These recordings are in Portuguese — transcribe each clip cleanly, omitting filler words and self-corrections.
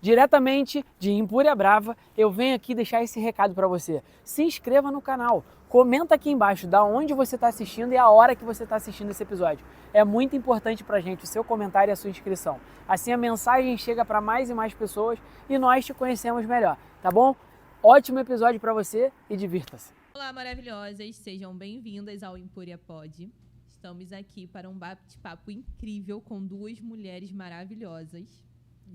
Diretamente de Impúria Brava, eu venho aqui deixar esse recado para você. Se inscreva no canal, comenta aqui embaixo da onde você está assistindo e a hora que você está assistindo esse episódio. É muito importante para a gente o seu comentário e a sua inscrição. Assim a mensagem chega para mais e mais pessoas e nós te conhecemos melhor, tá bom? Ótimo episódio para você e divirta-se. Olá, maravilhosas! Sejam bem-vindas ao Impúria Pod. Estamos aqui para um bate-papo incrível com duas mulheres maravilhosas.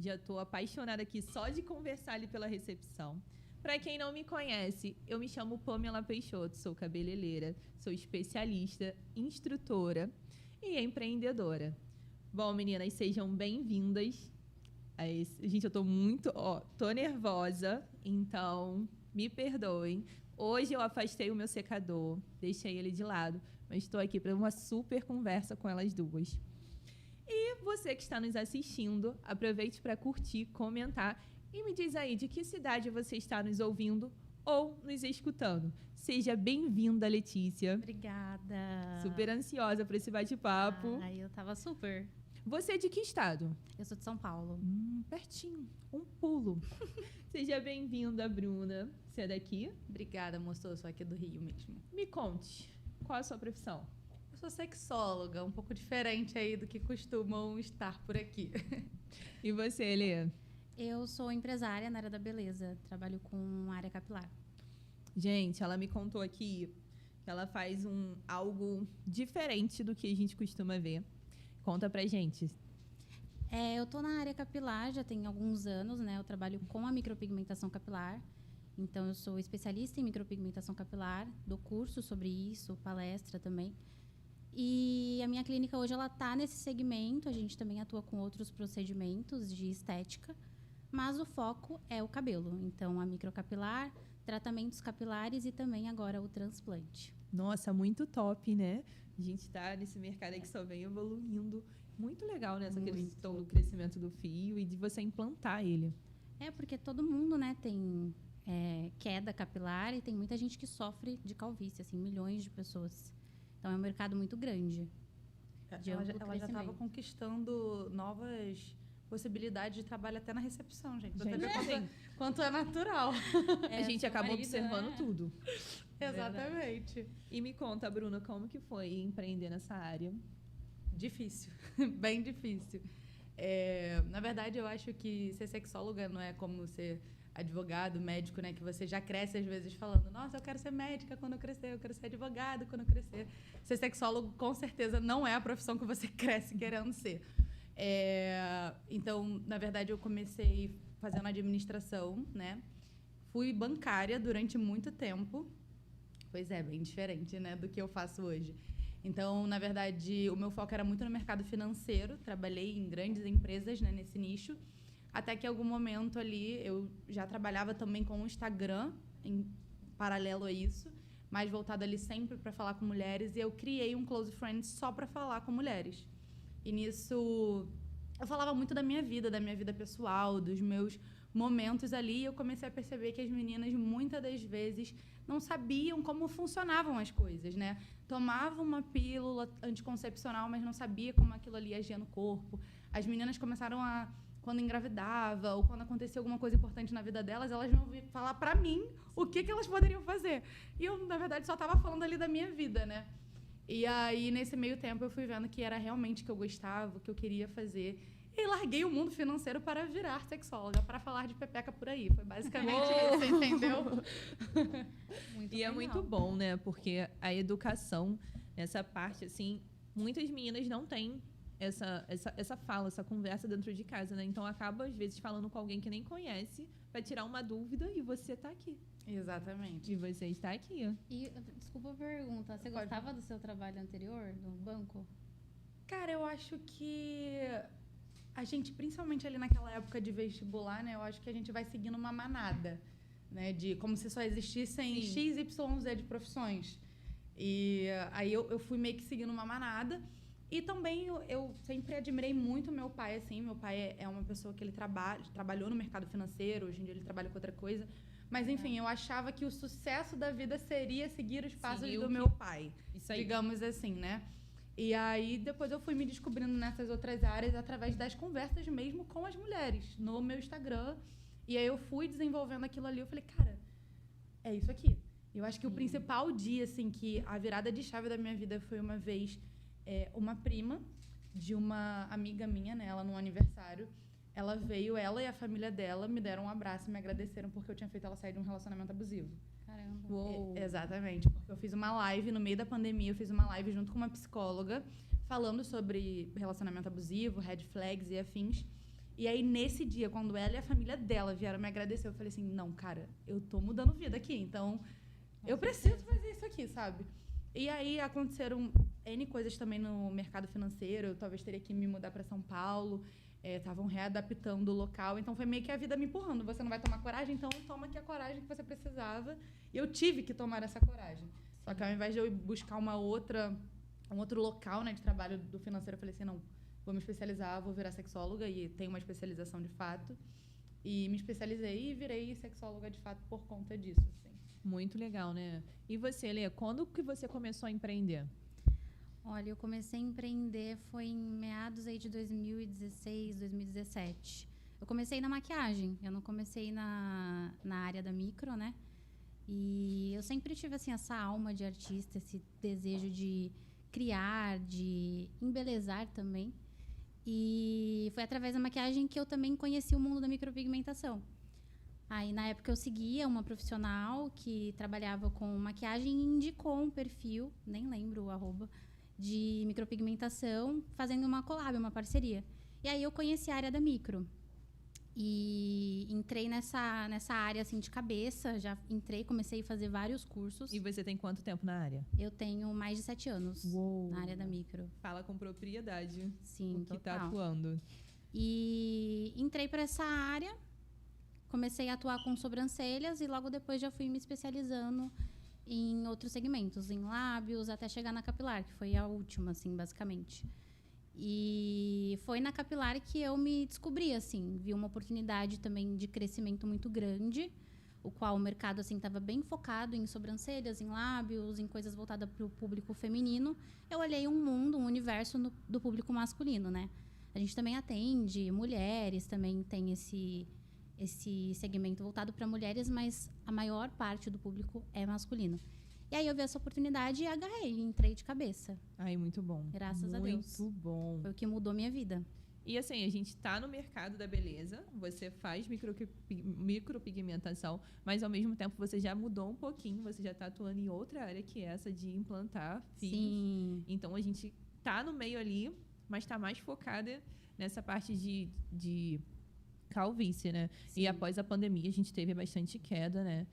Já estou apaixonada aqui só de conversar ali pela recepção. Para quem não me conhece, eu me chamo Pamela Peixoto, sou cabeleireira, sou especialista, instrutora e empreendedora. Bom, meninas, sejam bem-vindas. Gente, eu tô nervosa, então me perdoem. Hoje eu afastei o meu secador, deixei ele de lado, mas estou aqui para uma super conversa com elas duas. E você que está nos assistindo, aproveite para curtir, comentar e me diz aí de que cidade você está nos ouvindo ou nos escutando. Seja bem-vinda, Letícia. Obrigada. Super ansiosa por esse bate-papo. Eu tava super. Você é de que estado? Eu sou de São Paulo. Pertinho, um pulo. Seja bem-vinda, Bruna. Você é daqui? Obrigada, moço. Eu sou aqui do Rio mesmo. Me conte, qual a sua profissão? Eu sou sexóloga, um pouco diferente aí do que costumam estar por aqui. E você, Elê? Eu sou empresária na área da beleza. Trabalho com área capilar. Gente, ela me contou aqui que ela faz algo diferente do que a gente costuma ver. Conta pra gente. Eu tô na área capilar já tem alguns anos, né? Eu trabalho com a micropigmentação capilar. Então, eu sou especialista em micropigmentação capilar, dou curso sobre isso, palestra também. E a minha clínica hoje ela tá nesse segmento, a gente também atua com outros procedimentos de estética, mas o foco é o cabelo. Então, a microcapilar, tratamentos capilares e também agora o transplante. Nossa, muito top, né? A gente tá nesse mercado aí que só vem evoluindo. Muito legal, né? Essa questão do crescimento do fio e de você implantar ele. Porque todo mundo, né, tem queda capilar e tem muita gente que sofre de calvície, assim, milhões de pessoas. Então, é um mercado muito grande. Ela já estava conquistando novas possibilidades de trabalho até na recepção, gente. Você vê quanto é natural. A gente acabou observando tudo. Exatamente. E me conta, Bruna, como que foi empreender nessa área? Difícil. Bem difícil. Na verdade, eu acho que ser sexóloga não é como ser advogado, médico, né? Que você já cresce, às vezes, falando nossa, eu quero ser médica quando eu crescer, eu quero ser advogado quando eu crescer. Ser sexólogo, com certeza, não é a profissão que você cresce querendo ser. Então, na verdade, eu comecei fazendo administração, né? Fui bancária durante muito tempo. Pois é, bem diferente, né, do que eu faço hoje. Então, na verdade, o meu foco era muito no mercado financeiro. Trabalhei em grandes empresas, né, nesse nicho. Até que, em algum momento ali, eu já trabalhava também com o Instagram, em paralelo a isso, mas voltado ali sempre para falar com mulheres. E eu criei um Close Friends só para falar com mulheres. E nisso, eu falava muito da minha vida pessoal, dos meus momentos ali. E eu comecei a perceber que as meninas, muitas das vezes, não sabiam como funcionavam as coisas, né? Tomavam uma pílula anticoncepcional, mas não sabia como aquilo ali agia no corpo. As meninas começaram a, quando engravidava ou quando acontecia alguma coisa importante na vida delas, elas não ouviam falar pra mim o que elas poderiam fazer. E eu, na verdade, só estava falando ali da minha vida, né? E aí, nesse meio tempo, eu fui vendo que era realmente o que eu gostava, o que eu queria fazer. E larguei o mundo financeiro para virar sexóloga, para falar de pepeca por aí. Foi basicamente isso, entendeu? Muito legal. É muito bom, né? Porque a educação, nessa parte, assim, muitas meninas não têm essa fala, essa conversa dentro de casa, né? Então, acaba, às vezes, falando com alguém que nem conhece, para tirar uma dúvida e você tá aqui. Exatamente. E você está aqui. E, desculpa a pergunta, você gostava do seu trabalho anterior, no banco? Cara, eu acho que a gente, principalmente ali naquela época de vestibular, né? Eu acho que a gente vai seguindo uma manada, né? De como se só existissem X, Y, Z de profissões. E aí eu fui meio que seguindo uma manada. E também eu sempre admirei muito meu pai, assim. Meu pai é uma pessoa que ele trabalhou no mercado financeiro, hoje em dia ele trabalha com outra coisa. Mas, enfim, eu achava que o sucesso da vida seria seguir os passos do meu pai, digamos assim, né? E aí, depois eu fui me descobrindo nessas outras áreas através das conversas mesmo com as mulheres no meu Instagram. E aí eu fui desenvolvendo aquilo ali. Eu falei, cara, é isso aqui. Eu acho que o principal dia, assim, que a virada de chave da minha vida foi uma vez uma prima de uma amiga minha, né? Ela num aniversário. Ela veio, ela e a família dela me deram um abraço e me agradeceram porque eu tinha feito ela sair de um relacionamento abusivo. Caramba. Uou. Exatamente, porque eu fiz uma live no meio da pandemia, eu fiz uma live junto com uma psicóloga falando sobre relacionamento abusivo, red flags e afins. E aí, nesse dia, quando ela e a família dela vieram me agradecer, eu falei assim, não, cara, eu tô mudando vida aqui, então eu preciso fazer isso aqui, sabe? E aí, aconteceram N coisas também no mercado financeiro, eu talvez teria que me mudar para São Paulo, estavam readaptando o local, então foi meio que a vida me empurrando. Você não vai tomar coragem, então toma aqui a coragem que você precisava. E eu tive que tomar essa coragem. Só que ao invés de eu buscar um outro local, né, de trabalho do financeiro, eu falei assim, não, vou me especializar, vou virar sexóloga, e tenho uma especialização de fato. E me especializei e virei sexóloga de fato por conta disso, assim. Muito legal, né? E você, Lê, quando que você começou a empreender? Olha, eu comecei a empreender foi em meados aí de 2016, 2017. Eu comecei na maquiagem, eu não comecei na área da micro, né? E eu sempre tive, assim, essa alma de artista, esse desejo de criar, de embelezar também. E foi através da maquiagem que eu também conheci o mundo da micropigmentação. Aí, na época, eu seguia uma profissional que trabalhava com maquiagem e indicou um perfil, nem lembro o arroba, de micropigmentação, fazendo uma collab, uma parceria. E aí eu conheci a área da micro. E entrei nessa área, assim, de cabeça. Já entrei, comecei a fazer vários cursos. E você tem quanto tempo na área? Eu tenho mais de 7 anos na área da micro. Fala com propriedade. Sim, o que total. tá atuando. E entrei para essa área, comecei a atuar com sobrancelhas e logo depois já fui me especializando em outros segmentos, em lábios, até chegar na capilar, que foi a última, assim, basicamente. E foi na capilar que eu me descobri, assim, vi uma oportunidade também de crescimento muito grande, o qual o mercado, assim, estava bem focado em sobrancelhas, em lábios, em coisas voltadas para o público feminino. Eu olhei um mundo, um universo do público masculino, né? A gente também atende mulheres, também tem esse segmento voltado para mulheres, mas a maior parte do público é masculino. E aí eu vi essa oportunidade e agarrei, entrei de cabeça. Ai, muito bom. Graças a Deus. Muito bom. Foi o que mudou minha vida. E assim, a gente tá no mercado da beleza, você faz micropigmentação, mas ao mesmo tempo você já mudou um pouquinho, você já tá atuando em outra área que é essa de implantar fios. Sim. Então a gente tá no meio ali, mas tá mais focada nessa parte de calvície, né? Sim. E após a pandemia a gente teve bastante queda, né?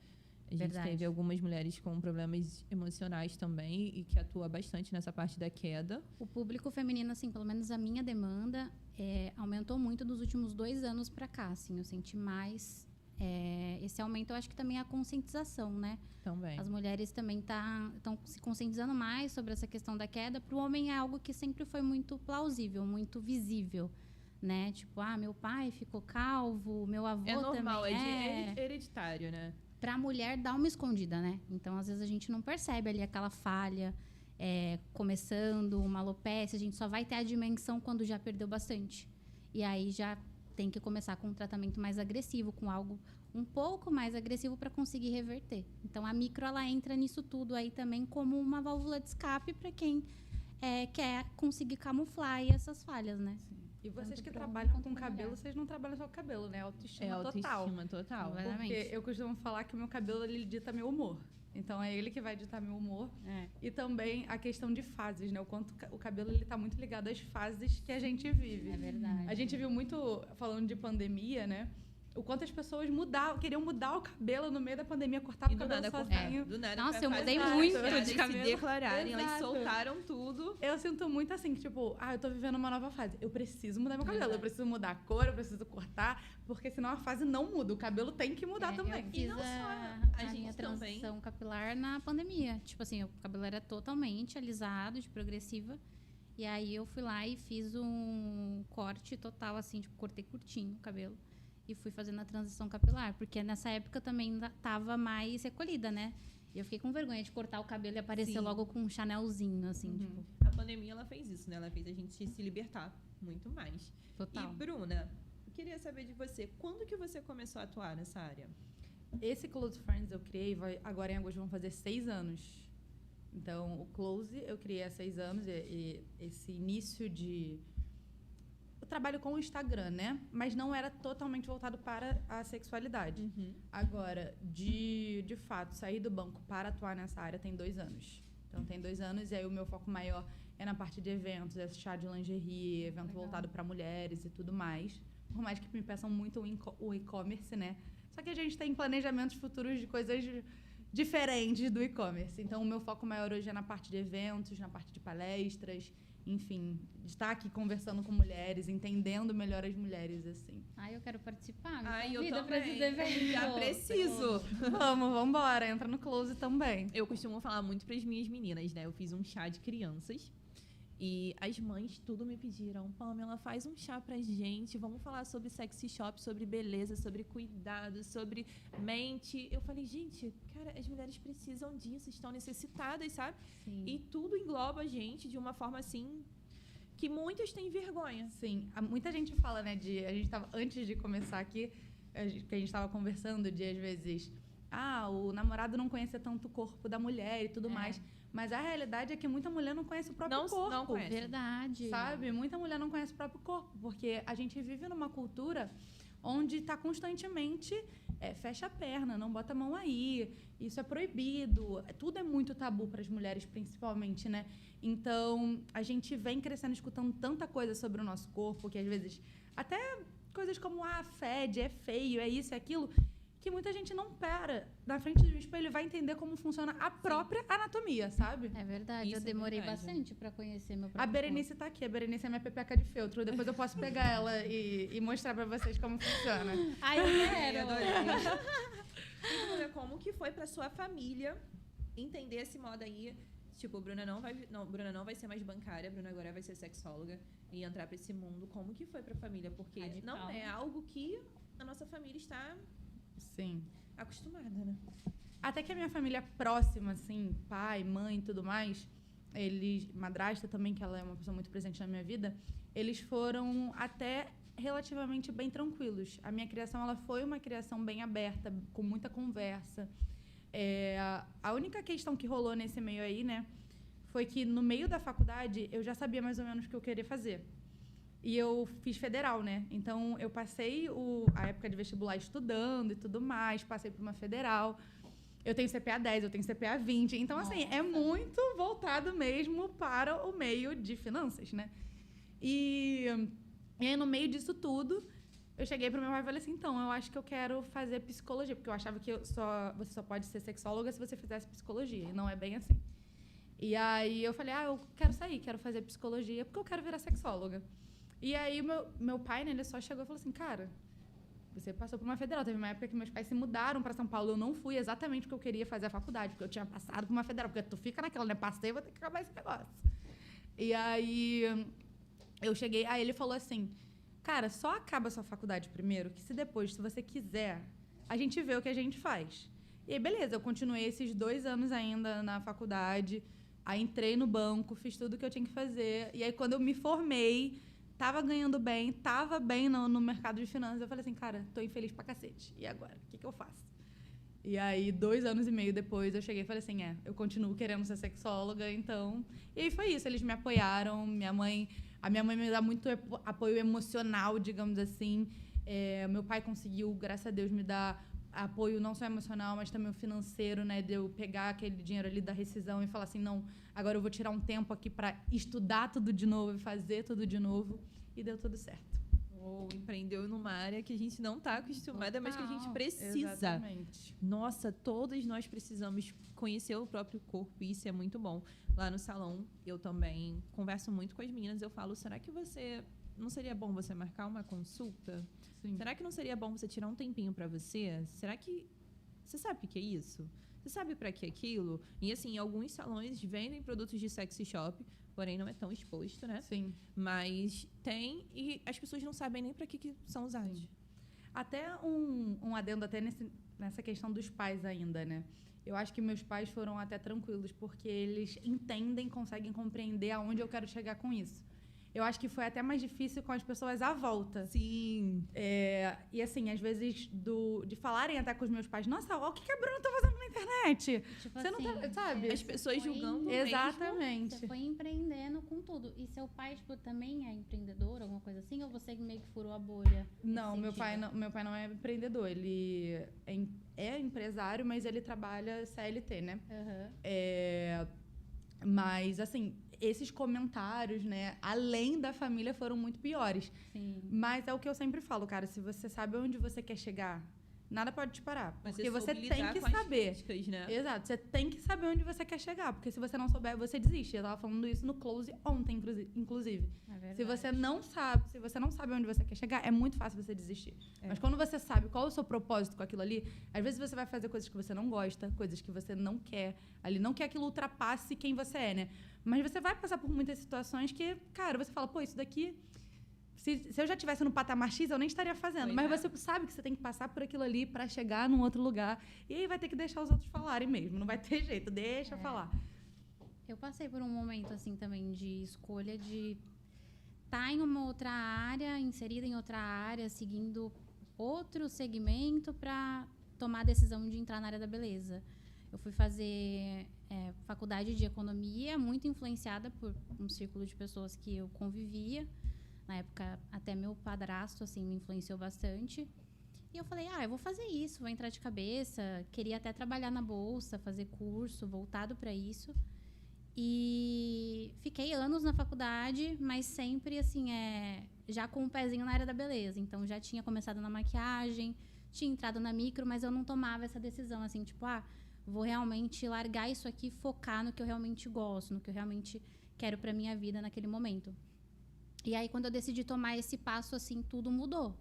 A gente Verdade. teve algumas mulheres com problemas emocionais também e que atua bastante nessa parte da queda. O público feminino, assim, pelo menos a minha demanda, aumentou muito dos últimos 2 anos para cá, assim. Eu senti mais esse aumento. Eu acho que também é a conscientização, né? Também. As mulheres também estão se conscientizando mais sobre essa questão da queda. Para o homem é algo que sempre foi muito plausível, muito visível, né? Tipo, meu pai ficou calvo, meu avô É normal, também é hereditário, né? Para a mulher dá uma escondida, né? Então, às vezes, a gente não percebe ali aquela falha, começando, uma alopecia. A gente só vai ter a dimensão quando já perdeu bastante. E aí já tem que começar com um tratamento mais agressivo, com algo um pouco mais agressivo para conseguir reverter. Então, a micro, ela entra nisso tudo aí também como uma válvula de escape para quem quer conseguir camuflar aí essas falhas, né? Sim. E vocês Tanto que pro trabalham homem com quanto pra cabelo, mulher. vocês não trabalham só com cabelo, né? Autoestima Autoestima total. Vai. Porque Exatamente. eu costumo falar que o meu cabelo, ele dita meu humor. Então, é ele que vai ditar meu humor. E também a questão de fases, né? O quanto o cabelo, ele tá muito ligado às fases que a gente vive. É verdade. A gente viu muito, falando de pandemia, né? O quanto as pessoas queriam mudar o cabelo no meio da pandemia, cortar E o do cabelo nada sozinho. Do nada Nossa, foi a eu fase mudei das muito pessoas de se cabelo. declararem, elas Exato. soltaram tudo. Eu sinto muito assim, que tipo, eu tô vivendo uma nova fase. Eu preciso mudar meu cabelo, Exato. eu preciso mudar a cor, eu preciso cortar, porque senão a fase não muda. O cabelo tem que mudar também. Eu fiz não só a a minha gente também. transição capilar na pandemia. Tipo assim, o cabelo era totalmente alisado, de progressiva. E aí eu fui lá e fiz um corte total, assim, tipo, cortei curtinho o cabelo. E fui fazendo a transição capilar, porque nessa época eu também tava mais recolhida, né? E eu fiquei com vergonha de cortar o cabelo e aparecer Sim. logo com um chanelzinho, assim, tipo. A pandemia, ela fez isso, né? Ela fez a gente se libertar muito mais. Total. E, Bruna, eu queria saber de você, quando que você começou a atuar nessa área? Esse Close Friends eu criei, agora em agosto vão fazer 6 anos. Então, o Close eu criei há 6 anos e esse início de... Eu trabalho com o Instagram, né? Mas não era totalmente voltado para a sexualidade. Agora, de fato, sair do banco para atuar nessa área tem 2 anos. Então, tem 2 anos e aí o meu foco maior é na parte de eventos, é chá de lingerie, evento voltado para mulheres e tudo mais. Por mais que me peçam muito o e-commerce, né? Só que a gente tem planejamentos futuros de coisas diferentes do e-commerce. Então, o meu foco maior hoje é na parte de eventos, na parte de palestras, enfim, de estar aqui conversando com mulheres, entendendo melhor as mulheres, assim. Ai, eu quero participar. Me Ai, eu convida pra também. esses eventos. Já preciso. Vamos embora, entra no Close também. Eu costumo falar muito para as minhas meninas, né? Eu fiz um chá de crianças e as mães tudo me pediram: Pamela, faz um chá pra gente, vamos falar sobre sexy shop, sobre beleza, sobre cuidado, sobre mente. Eu falei, gente, cara, as mulheres precisam disso, estão necessitadas, sabe? Sim. E tudo engloba a gente de uma forma assim que muitas têm vergonha. Sim, muita gente fala, né, a gente tava, antes de começar aqui, que a gente estava conversando de, às vezes, o namorado não conhecer tanto o corpo da mulher e tudo mais. Mas a realidade é que muita mulher não conhece o próprio corpo. Não conhece. Verdade. Sabe? Muita mulher não conhece o próprio corpo, porque a gente vive numa cultura onde está constantemente fecha a perna, não bota a mão aí, isso é proibido. Tudo é muito tabu para as mulheres, principalmente, né? Então, a gente vem crescendo escutando tanta coisa sobre o nosso corpo, que às vezes até coisas como fede, é feio, é isso, é aquilo, que muita gente não para na frente do espelho e vai entender como funciona a própria anatomia, sabe? É verdade, Isso eu é demorei verdade. bastante pra conhecer meu A próprio Berenice tá aqui. A Berenice é minha pepeca de feltro. Depois eu posso pegar ela e mostrar pra vocês como funciona. corpo. Ai, eu quero. E, Bruna, como que foi pra sua família entender esse modo aí? Tipo, Bruna não vai ser mais bancária, Bruna agora vai ser sexóloga e entrar pra esse mundo. Como que foi pra família? Porque Radical. não é algo que a nossa família está Sim. acostumada, né? Até que a minha família próxima, assim, pai, mãe e tudo mais, madrasta também, que ela é uma pessoa muito presente na minha vida, eles foram até relativamente bem tranquilos. A minha criação, ela foi uma criação bem aberta, com muita conversa. A única questão que rolou nesse meio aí, né, foi que no meio da faculdade eu já sabia mais ou menos o que eu queria fazer. E eu fiz federal, né? Então, eu passei a época de vestibular estudando e tudo mais, passei por uma federal. Eu tenho CPA 10, eu tenho CPA 20. Então, assim, é muito voltado mesmo para o meio de finanças, né? E aí, no meio disso tudo, eu cheguei pro meu pai e falei assim, então, eu acho que eu quero fazer psicologia, porque eu achava que você só pode ser sexóloga se você fizesse psicologia, e não é bem assim. E aí, eu falei, eu quero sair, quero fazer psicologia, porque eu quero virar sexóloga. E aí, meu pai, né, ele só chegou e falou assim, cara, você passou por uma federal. Teve uma época que meus pais se mudaram para São Paulo. Eu não fui exatamente porque eu queria fazer a faculdade, porque eu tinha passado por uma federal. Porque tu fica naquela, né? Passei, vou ter que acabar esse negócio. E aí, eu cheguei... Aí ele falou assim, cara, só acaba a sua faculdade primeiro, que se depois, se você quiser, a gente vê o que a gente faz. E aí, beleza, eu continuei esses 2 anos ainda na faculdade. Aí, entrei no banco, fiz tudo o que eu tinha que fazer. E aí, quando eu me formei... Tava ganhando bem, tava bem no mercado de finanças. Eu falei assim, cara, tô infeliz pra cacete. E agora? O que eu faço? E aí, 2 anos e meio depois, eu cheguei e falei assim, eu continuo querendo ser sexóloga, então... E aí foi isso, eles me apoiaram. A minha mãe me dá muito apoio emocional, digamos assim. Meu pai conseguiu, graças a Deus, me dar apoio não só emocional, mas também o financeiro, né? De eu pegar aquele dinheiro ali da rescisão e falar assim, não, agora eu vou tirar um tempo aqui para estudar tudo de novo e fazer tudo de novo. E deu tudo certo. Ou empreendeu numa área que a gente não está acostumada, mas que a gente precisa. Exatamente. Nossa, todos nós precisamos conhecer o próprio corpo, e isso é muito bom. Lá no salão, eu também converso muito com as meninas, eu falo, será que não seria bom você marcar uma consulta? Sim. Será que não seria bom você tirar um tempinho para você? Será que você sabe o que é isso? Você sabe para que é aquilo? E assim, alguns salões vendem produtos de sexy shop, porém não é tão exposto, né? Sim. Mas tem, e as pessoas não sabem nem para que são usados. Sim. Até um adendo até nessa questão dos pais ainda, né? Eu acho que meus pais foram até tranquilos, porque eles entendem, conseguem compreender aonde eu quero chegar com isso. Eu acho que foi até mais difícil com as pessoas à volta. Sim. E assim, às vezes, de falarem até com os meus pais, nossa, olha o que a Bruna tá fazendo na internet. Tipo Você assim, não tá, sabe? As pessoas julgando mesmo. Exatamente. Você foi empreendendo com tudo. E seu pai, tipo, também é empreendedor, alguma coisa assim? Ou você meio que furou a bolha? Não, nesse meu pai não é empreendedor. Ele é empresário, mas ele trabalha CLT, né? Aham. Mas, assim, esses comentários, né, além da família, foram muito piores. Sim. Mas é o que eu sempre falo, cara, se você sabe onde você quer chegar, nada pode te parar. Mas Porque você soube tem lidar que com as saber. críticas, né? Exato, você tem que saber onde você quer chegar. Porque se você não souber, você desiste. Eu tava falando isso no Close ontem, inclusive. É verdade. Se você não sabe onde você quer chegar, é muito fácil você desistir. Mas quando você sabe qual é o seu propósito com aquilo ali, às vezes você vai fazer coisas que você não gosta, coisas que você não quer. Ali não quer que aquilo ultrapasse quem você é, né? Mas você vai passar por muitas situações que, cara, você fala, pô, isso daqui... Se eu já estivesse no patamar X, eu nem estaria fazendo. Mas você sabe que você tem que passar por aquilo ali para chegar num outro lugar. E aí vai ter que deixar os outros falarem mesmo. Não vai ter jeito, deixa falar. Eu passei por um momento, assim, também de escolha de estar em uma outra área, inserida em outra área, seguindo outro segmento para tomar a decisão de entrar na área da beleza. Eu fui fazer faculdade de economia, muito influenciada por um círculo de pessoas que eu convivia. Na época, até meu padrasto, assim, me influenciou bastante. E eu falei, eu vou fazer isso, vou entrar de cabeça. Queria até trabalhar na bolsa, fazer curso voltado para isso. E fiquei anos na faculdade, mas sempre, assim, já com um pezinho na área da beleza. Então, já tinha começado na maquiagem, tinha entrado na micro, mas eu não tomava essa decisão, assim, tipo, vou realmente largar isso aqui e focar no que eu realmente gosto, no que eu realmente quero para minha vida naquele momento. E aí, quando eu decidi tomar esse passo, assim, tudo mudou.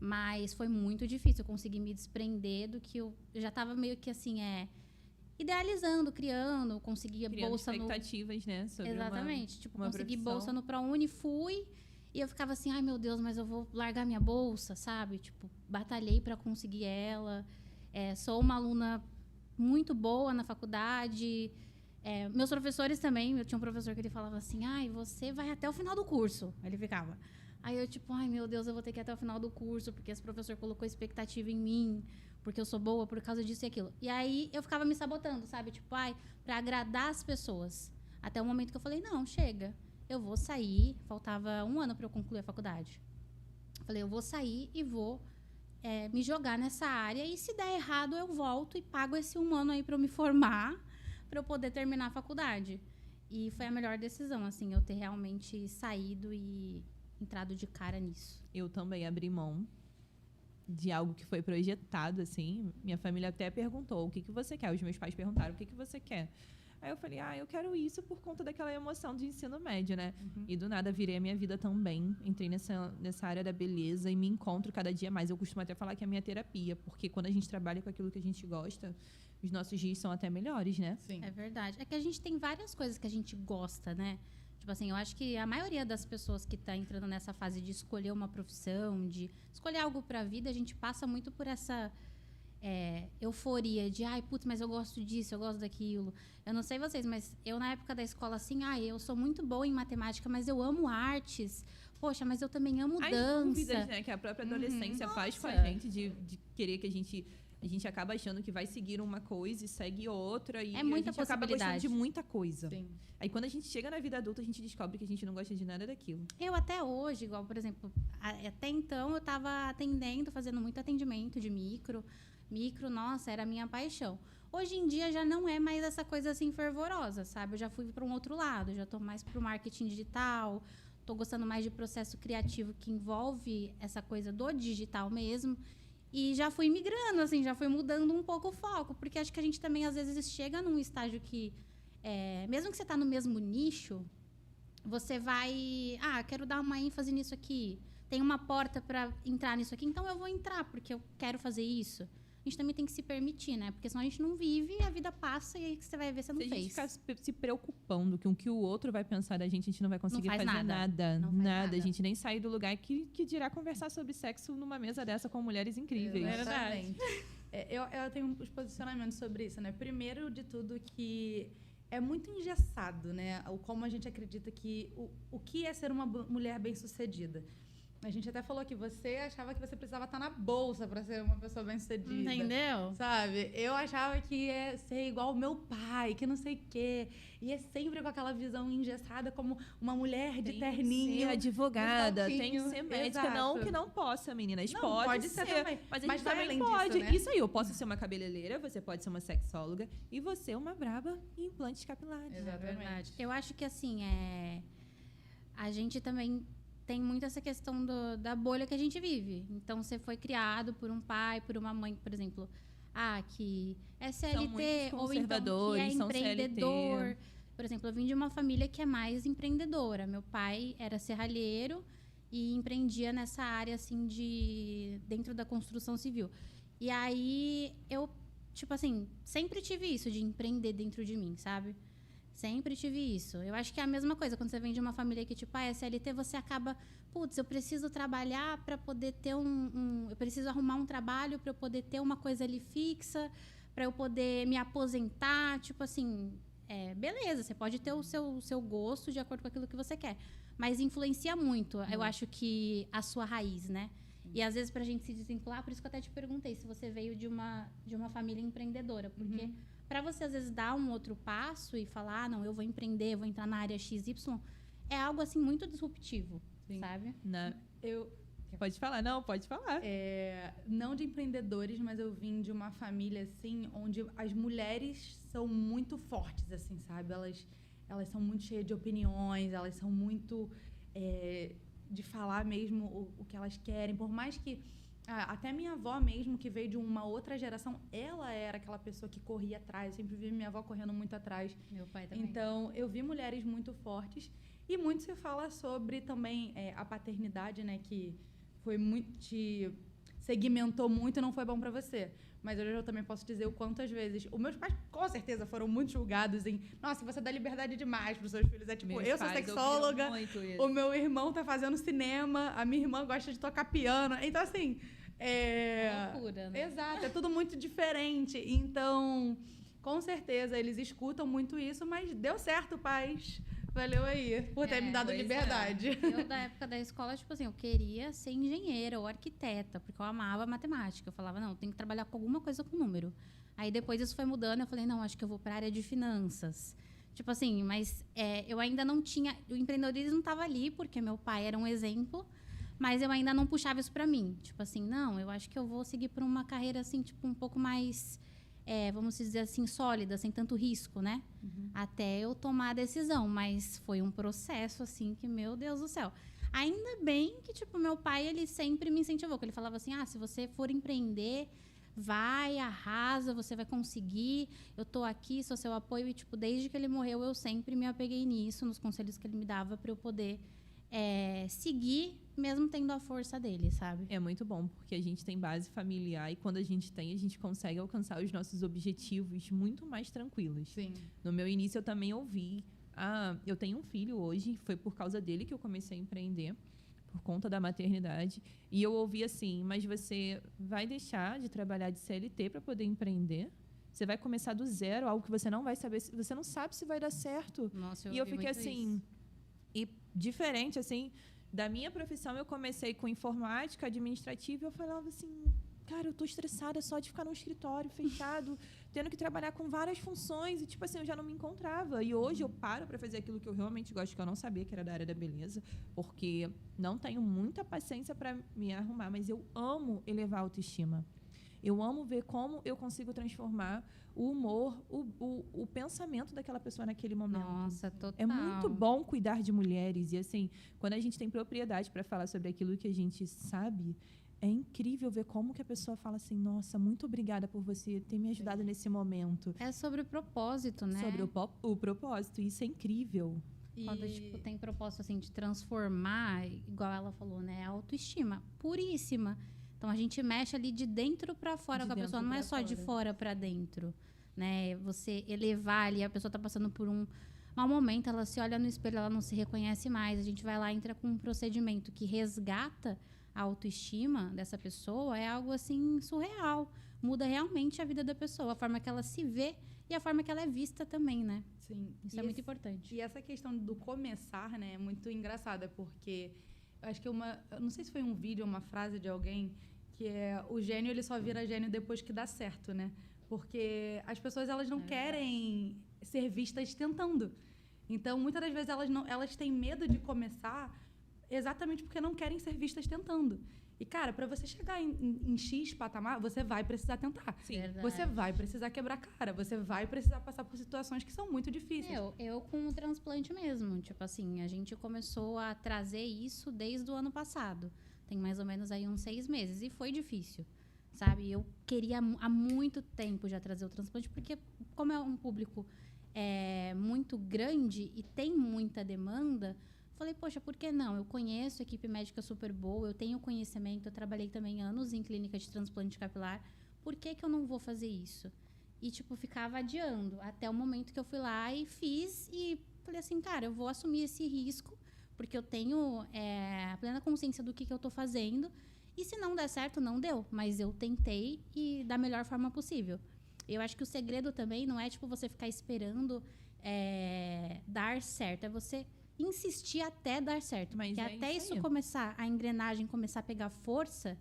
Mas foi muito difícil eu conseguir me desprender do que eu já estava meio que, assim, idealizando, criando, conseguia bolsa no... expectativas, né? Sobre Exatamente. uma consegui profissão. bolsa no ProUni, fui... E eu ficava assim, ai, meu Deus, mas eu vou largar minha bolsa, sabe? Tipo, batalhei para conseguir ela. Sou uma aluna muito boa na faculdade... meus professores também, eu tinha um professor que ele falava assim, você vai até o final do curso. Ele ficava. Aí eu tipo, meu Deus, eu vou ter que ir até o final do curso, porque esse professor colocou expectativa em mim, porque eu sou boa por causa disso e aquilo. E aí eu ficava me sabotando, sabe? Tipo, pra agradar as pessoas. Até o momento que eu falei, não, chega. Eu vou sair, faltava 1 ano para eu concluir a faculdade. Eu falei, eu vou sair e vou me jogar nessa área, e se der errado eu volto e pago esse 1 ano aí para eu me formar, para eu poder terminar a faculdade. E foi a melhor decisão, assim, eu ter realmente saído e entrado de cara nisso. Eu também abri mão de algo que foi projetado, assim. Minha família até perguntou, o que você quer? Os meus pais perguntaram, o que você quer? Aí eu falei, eu quero isso por conta daquela emoção de ensino médio, né? Uhum. E do nada virei a minha vida também. Entrei nessa área da beleza e me encontro cada dia mais. Eu costumo até falar que é a minha terapia, porque quando a gente trabalha com aquilo que a gente gosta, os nossos dias são até melhores, né? Sim. É verdade. É que a gente tem várias coisas que a gente gosta, né? Tipo assim, eu acho que a maioria das pessoas que está entrando nessa fase de escolher uma profissão, de escolher algo para a vida, a gente passa muito por essa euforia de, putz, mas eu gosto disso, eu gosto daquilo. Eu não sei vocês, mas eu na época da escola, assim, eu sou muito boa em matemática, mas eu amo artes. Poxa, mas eu também amo dança. As dúvidas, né, que a própria adolescência faz com a gente, de querer que a gente acaba achando que vai seguir uma coisa e segue outra. E muita a gente acaba gostando de muita coisa. Sim. Aí quando a gente chega na vida adulta, a gente descobre que a gente não gosta de nada daquilo. Eu até hoje, igual, por exemplo, até então eu estava atendendo, fazendo muito atendimento de micro. Micro, nossa, era a minha paixão. Hoje em dia já não é mais essa coisa assim fervorosa, sabe? Eu já fui para um outro lado, já estou mais para o marketing digital, estou gostando mais de processo criativo que envolve essa coisa do digital mesmo. E já fui migrando, assim, já fui mudando um pouco o foco, porque acho que a gente também, às vezes, chega num estágio que, mesmo que você está no mesmo nicho, você vai... quero dar uma ênfase nisso aqui, tem uma porta para entrar nisso aqui, então eu vou entrar, porque eu quero fazer isso. a gente também tem que se permitir, né? Porque senão a gente não vive, a vida passa e aí que você vai ver, você não Se a gente fez. ficar se preocupando com o que o outro vai pensar da gente não vai conseguir faz fazer nada. Não faz nada. nada. A gente nem sair do lugar que dirá conversar sobre sexo numa mesa dessa com mulheres incríveis. Exatamente. Eu tenho uns posicionamentos sobre isso, né? Primeiro de tudo que é muito engessado, né? Como a gente acredita que o que é ser uma mulher bem-sucedida. A gente até falou que você achava que você precisava estar na bolsa para ser uma pessoa bem-sucedida. Entendeu? Sabe? Eu achava que ia ser igual o meu pai, que não sei o quê. E é sempre com aquela visão engessada como uma mulher de terninho. Ser advogada, de tem que ser médica. Não Exato. que não possa, meninas. Não, pode ser também. Mas a Mas gente vai também além pode. disso, né? Isso aí, eu posso ser uma cabeleireira, você pode ser uma sexóloga e você uma braba em implantes capilares. Exatamente. Eu acho que, assim, a gente também tem muito essa questão da bolha que a gente vive. Então, você foi criado por um pai, por uma mãe, por exemplo, que é CLT, muitos ou então que é conservadores, são empreendedor. CLT. Por exemplo, eu vim de uma família que é mais empreendedora. Meu pai era serralheiro e empreendia nessa área, assim, dentro da construção civil. E aí, eu, tipo assim, sempre tive isso de empreender dentro de mim, sabe? Sempre tive isso. Eu acho que é a mesma coisa. Quando você vem de uma família que, tipo, é CLT, você acaba... Putz, eu preciso trabalhar para poder ter eu preciso arrumar um trabalho para eu poder ter uma coisa ali fixa, para eu poder me aposentar. Tipo assim, beleza, você pode ter o seu gosto de acordo com aquilo que você quer. Mas influencia muito, eu acho que a sua raiz, né? E às vezes pra gente se desvincular, por isso que eu até te perguntei se você veio de uma família empreendedora. Porque para você, às vezes, dar um outro passo e falar, não, eu vou empreender, vou entrar na área XY, é algo, assim, muito disruptivo, sabe? Pode falar, não, pode falar. Não de empreendedores, mas eu vim de uma família, assim, onde as mulheres são muito fortes, assim, sabe? Elas são muito cheias de opiniões, elas são muito de falar mesmo o que elas querem, por mais que... até minha avó mesmo, que veio de uma outra geração, ela era aquela pessoa que corria atrás. Eu sempre vi minha avó correndo muito atrás. Meu pai também. Então, eu vi mulheres muito fortes. E muito se fala sobre também a paternidade, né? Que foi muito... te segmentou muito e não foi bom pra você. Mas hoje eu também posso dizer o quantas vezes... Os meus pais, com certeza, foram muito julgados em... Nossa, você dá liberdade demais pros seus filhos. É tipo, eu sou sexóloga, o meu irmão tá fazendo cinema, a minha irmã gosta de tocar piano. Então, assim... Loucura, né? Exato, é tudo muito diferente. Então, com certeza, eles escutam muito isso, mas deu certo, pais. Valeu aí por ter me dado liberdade. Eu, da época da escola, tipo assim, eu queria ser engenheira ou arquiteta, porque eu amava matemática. Eu falava, não, tem que trabalhar com alguma coisa com número. Aí depois isso foi mudando, eu falei, não, acho que eu vou para a área de finanças. Tipo assim, mas eu ainda não tinha... O empreendedorismo estava ali, porque meu pai era um exemplo, mas eu ainda não puxava isso para mim. Tipo assim, não, eu acho que eu vou seguir por uma carreira, assim, tipo, um pouco mais... vamos dizer assim, sólida, sem tanto risco, né? Até eu tomar a decisão. Mas foi um processo, assim, que, meu Deus do céu. Ainda bem que, tipo, meu pai, ele sempre me incentivou. Que ele falava assim, se você for empreender, vai, arrasa, você vai conseguir. Eu tô aqui, sou seu apoio. E, tipo, desde que ele morreu, eu sempre me apeguei nisso, nos conselhos que ele me dava para eu poder seguir, mesmo tendo a força dele, sabe? É muito bom, porque a gente tem base familiar e quando a gente consegue alcançar os nossos objetivos muito mais tranquilos. Sim. No meu início, eu também ouvi... eu tenho um filho hoje, foi por causa dele que eu comecei a empreender, por conta da maternidade. E eu ouvi assim, mas você vai deixar de trabalhar de CLT para poder empreender? Você vai começar do zero, algo que você não vai saber, você não sabe se vai dar certo. Nossa, eu fiquei assim... Isso. E diferente, assim, da minha profissão, eu comecei com informática administrativa e eu falava assim, cara, eu tô estressada só de ficar num escritório fechado, tendo que trabalhar com várias funções e, tipo assim, eu já não me encontrava. E hoje eu paro para fazer aquilo que eu realmente gosto, que eu não sabia que era da área da beleza, porque não tenho muita paciência para me arrumar, mas eu amo elevar a autoestima. Eu amo ver como eu consigo transformar o humor, o pensamento daquela pessoa naquele momento. Nossa, total. É muito bom cuidar de mulheres. E, assim, quando a gente tem propriedade para falar sobre aquilo que a gente sabe, é incrível ver como que a pessoa fala assim, nossa, muito obrigada por você ter me ajudado nesse momento. É sobre o propósito, né? Sobre o propósito. Isso é incrível. Quando, tipo, tem propósito, assim, de transformar, igual ela falou, né? A autoestima puríssima. Então, a gente mexe ali de dentro para fora De com a pessoa. dentro Não é pra só de fora. fora para dentro, né? Você elevar ali, a pessoa tá passando por um mau momento, ela se olha no espelho, ela não se reconhece mais. A gente vai lá, entra com um procedimento que resgata a autoestima dessa pessoa. É algo, assim, surreal. Muda realmente a vida da pessoa, a forma que ela se vê e a forma que ela é vista também, né? Sim. Isso E é muito esse- importante. E essa questão do começar, né, é muito engraçada, porque eu acho que eu não sei se foi um vídeo ou uma frase de alguém, que é o gênio, ele só vira gênio depois que dá certo, né? Porque as pessoas, elas não querem ser vistas tentando. Então, muitas das vezes, elas têm medo de começar exatamente porque não querem ser vistas tentando. E, cara, para você chegar em X patamar, você vai precisar tentar. Sim. Verdade. Você vai precisar quebrar cara, você vai precisar passar por situações que são muito difíceis. Eu com o transplante mesmo. Tipo assim, a gente começou a trazer isso desde o ano passado. Tem mais ou menos aí uns 6 meses. E foi difícil, sabe? Eu queria há muito tempo já trazer o transplante, porque como é um público muito grande e tem muita demanda, falei, poxa, por que não? Eu conheço a equipe médica super boa, eu tenho conhecimento, eu trabalhei também anos em clínica de transplante capilar. Por que eu não vou fazer isso? E, tipo, ficava adiando. Até o momento que eu fui lá e fiz. E falei assim, cara, eu vou assumir esse risco. Porque eu tenho a plena consciência do que eu tô fazendo. E se não der certo, não deu. Mas eu tentei e da melhor forma possível. Eu acho que o segredo também não é, tipo, você ficar esperando dar certo. É você insistir até dar certo. Mas Porque é até isso isso aí. começar, a engrenagem começar a pegar força,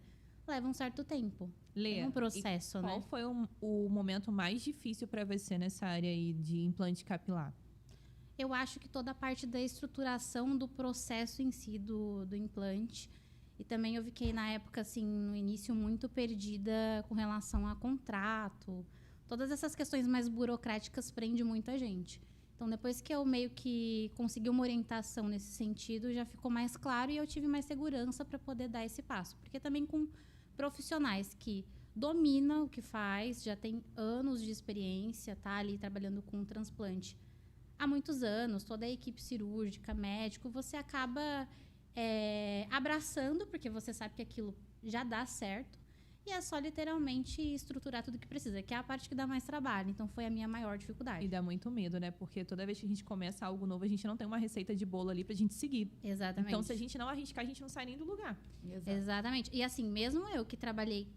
leva um certo tempo. Lê, É um processo, e né? qual foi o momento mais difícil para você nessa área aí de implante capilar? Eu acho que toda a parte da estruturação do processo em si do implante. E também eu fiquei, na época, assim, no início, muito perdida com relação a contrato. Todas essas questões mais burocráticas prendem muito a gente. Então, depois que eu meio que consegui uma orientação nesse sentido, já ficou mais claro e eu tive mais segurança para poder dar esse passo. Porque também com profissionais que dominam o que faz, já tem anos de experiência, tá ali trabalhando com transplante há muitos anos, toda a equipe cirúrgica, médico, você acaba abraçando, porque você sabe que aquilo já dá certo, e é só literalmente estruturar tudo que precisa, que é a parte que dá mais trabalho. Então, foi a minha maior dificuldade. E dá muito medo, né? Porque toda vez que a gente começa algo novo, a gente não tem uma receita de bolo ali pra gente seguir. Exatamente. Então, se a gente não arriscar, a gente não sai nem do lugar. Exatamente. E assim, mesmo eu que trabalhei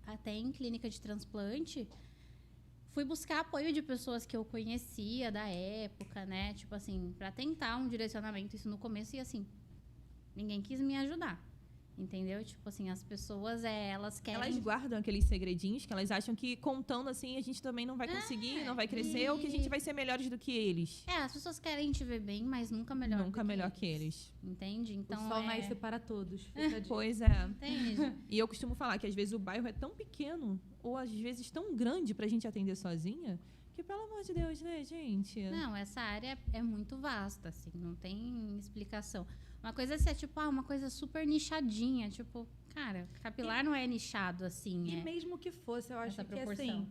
até em clínica de transplante, fui buscar apoio de pessoas que eu conhecia da época, né? Tipo assim, pra tentar um direcionamento, isso no começo, e assim, ninguém quis me ajudar. Entendeu? Tipo assim, as pessoas, elas querem... Elas guardam aqueles segredinhos que elas acham que contando assim a gente também não vai conseguir, não vai crescer, ou que a gente vai ser melhores do que eles. As pessoas querem te ver bem, mas nunca melhor Nunca do melhor que eles. Entende? Então, O sol nasce para todos. Fica a dica. Pois é. Entende? E eu costumo falar que às vezes o bairro é tão pequeno, ou às vezes tão grande pra gente atender sozinha, que pelo amor de Deus, né, gente? Não, essa área é muito vasta, assim, não tem explicação. Uma coisa assim, é tipo, uma coisa super nichadinha, tipo, cara, capilar não é nichado, assim, E mesmo que fosse, eu acho essa que proporção.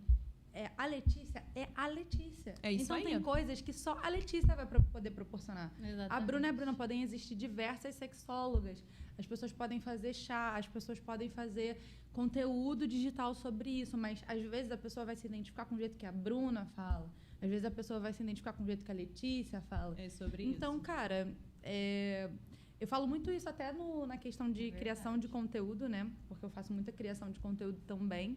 assim, a Letícia é a Letícia. É isso então aí. tem coisas que só a Letícia vai poder proporcionar. Exatamente. A Bruna e a Bruna podem existir diversas sexólogas. As pessoas podem fazer chá, as pessoas podem fazer conteúdo digital sobre isso, mas às vezes a pessoa vai se identificar com o jeito que a Bruna fala. Às vezes a pessoa vai se identificar com o jeito que a Letícia fala. É sobre Então, isso. cara, eu falo muito isso até na questão de criação de conteúdo, né? Porque eu faço muita criação de conteúdo também.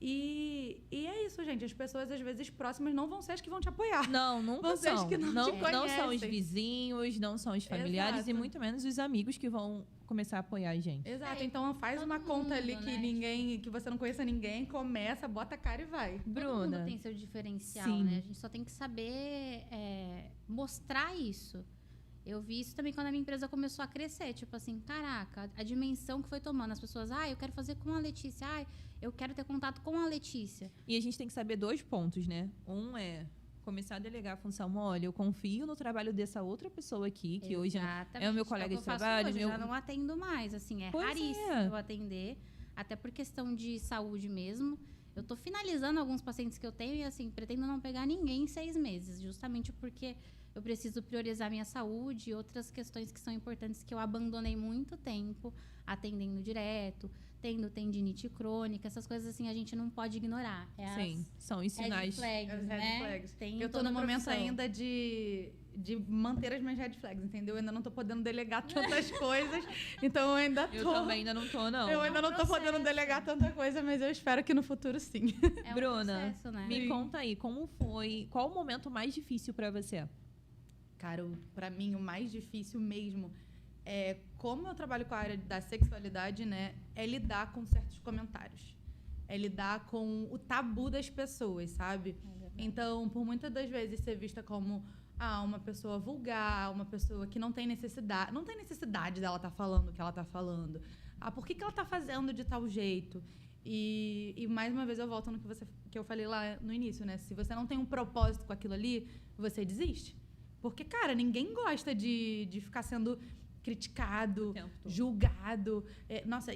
E é isso, gente. As pessoas, às vezes, próximas não vão ser as que vão te apoiar. Não, nunca Vocês são. que não te não são os conhecem. vizinhos, não são os familiares Exato. e muito menos os amigos que vão começar a apoiar a gente. Exato. É, Então faz todo uma conta ali mundo, que né? que você não conheça ninguém, começa, bota a cara e vai. Todo Bruna, mundo tem seu diferencial, sim. né? A gente só tem que saber mostrar isso. Eu vi isso também quando a minha empresa começou a crescer. Tipo assim, caraca, a dimensão que foi tomando. As pessoas, eu quero fazer com a Letícia. Eu quero ter contato com a Letícia. E a gente tem que saber 2 pontos, né? Um é começar a delegar a função. Olha, eu confio no trabalho dessa outra pessoa aqui, que hoje é o meu colega que de eu faço trabalho. hoje, meu... Eu já não atendo mais, assim, é Pois raríssimo é. eu atender, até por questão de saúde mesmo. Eu tô finalizando alguns pacientes que eu tenho e, assim, pretendo não pegar ninguém em 6 meses, justamente porque eu preciso priorizar minha saúde e outras questões que são importantes que eu abandonei muito tempo atendendo direto, tendo tendinite crônica, essas coisas assim a gente não pode ignorar. Sim, são os sinais. Red flags, As red né? flags. Tem Eu tô toda no a momento profissão. ainda de manter as minhas red flags, entendeu? Eu ainda não tô podendo delegar tantas coisas, então eu ainda tô... Eu também ainda não tô, não. Eu ainda não tô processo. podendo delegar tanta coisa, mas eu espero que no futuro sim. É um Bruna, processo, né? Me conta aí, como foi, qual o momento mais difícil pra você? Cara, pra mim o mais difícil mesmo é, como eu trabalho com a área da sexualidade, né, é lidar com certos comentários. É lidar com o tabu das pessoas, sabe? Então, por muitas das vezes ser vista como uma pessoa vulgar, uma pessoa que não tem necessidade dela estar falando o que ela está falando. Por que ela está fazendo de tal jeito? E mais uma vez eu volto no que eu falei lá no início, né? Se você não tem um propósito com aquilo ali, você desiste. Porque, cara, ninguém gosta de ficar sendo criticado, O tempo todo. julgado. Nossa,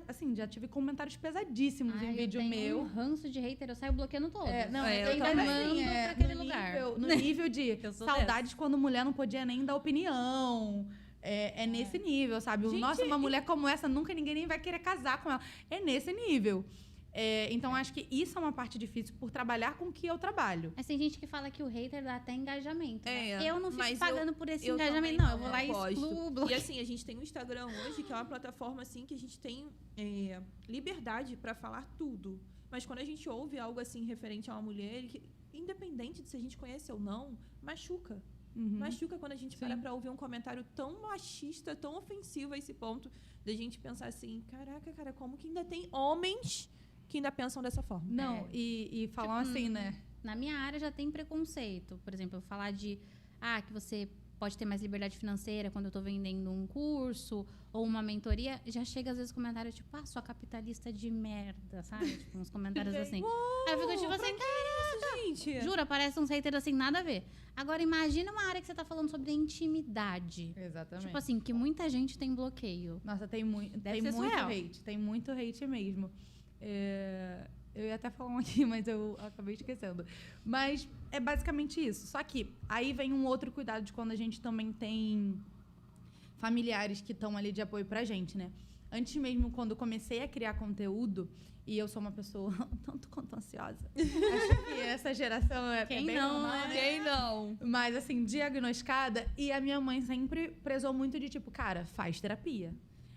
assim, já tive comentários pesadíssimos em vídeo eu tenho meu. um ranço de hater, eu saio bloqueando todos. Não, eu eu ainda também. mando pra aquele lugar. No nível de Eu sou saudades quando mulher não podia nem dar opinião. É nesse nível, sabe? Gente, Nossa, uma mulher como essa, nunca ninguém nem vai querer casar com ela. É nesse nível. Então, acho que isso é uma parte difícil por trabalhar com o que eu trabalho. Mas tem gente que fala que o hater dá até engajamento. Né? É, Eu não fico mas pagando por esse eu engajamento, também não. Eu vou lá e gosto. excluo o E bloqueio. assim, a gente tem o Instagram hoje, que é uma plataforma assim que a gente tem liberdade pra falar tudo. Mas quando a gente ouve algo assim referente a uma mulher, independente de se a gente conhece ou não, machuca. Machuca quando a gente para pra ouvir um comentário tão machista, tão ofensivo a esse ponto, da gente pensar assim, caraca, cara, como que ainda tem homens que ainda pensam dessa forma? Não, e falam assim, né? Na minha área já tem preconceito. Por exemplo, eu falar de que você pode ter mais liberdade financeira quando eu tô vendendo um curso ou uma mentoria, já chega às vezes comentário tipo, sua capitalista de merda, sabe? Tipo, uns comentários assim. Aí eu fico tipo assim, Gente, jura, parece uns haters assim, nada a ver. Agora, imagina uma área que você tá falando sobre intimidade. Exatamente. Tipo assim, que muita gente tem bloqueio. Nossa, tem muito ser surreal. hate. Tem muito hate mesmo. Eu ia até falar um aqui, mas eu acabei esquecendo. Mas é basicamente isso. Só que aí vem um outro cuidado de quando a gente também tem familiares que estão ali de apoio pra gente, né? Antes mesmo, quando eu comecei a criar conteúdo, e eu sou uma pessoa tanto quanto ansiosa. Acho que essa geração é Quem bem não, normal, né? quem não? Mas, assim, diagnosticada. E a minha mãe sempre prezou muito de tipo, cara, faz terapia.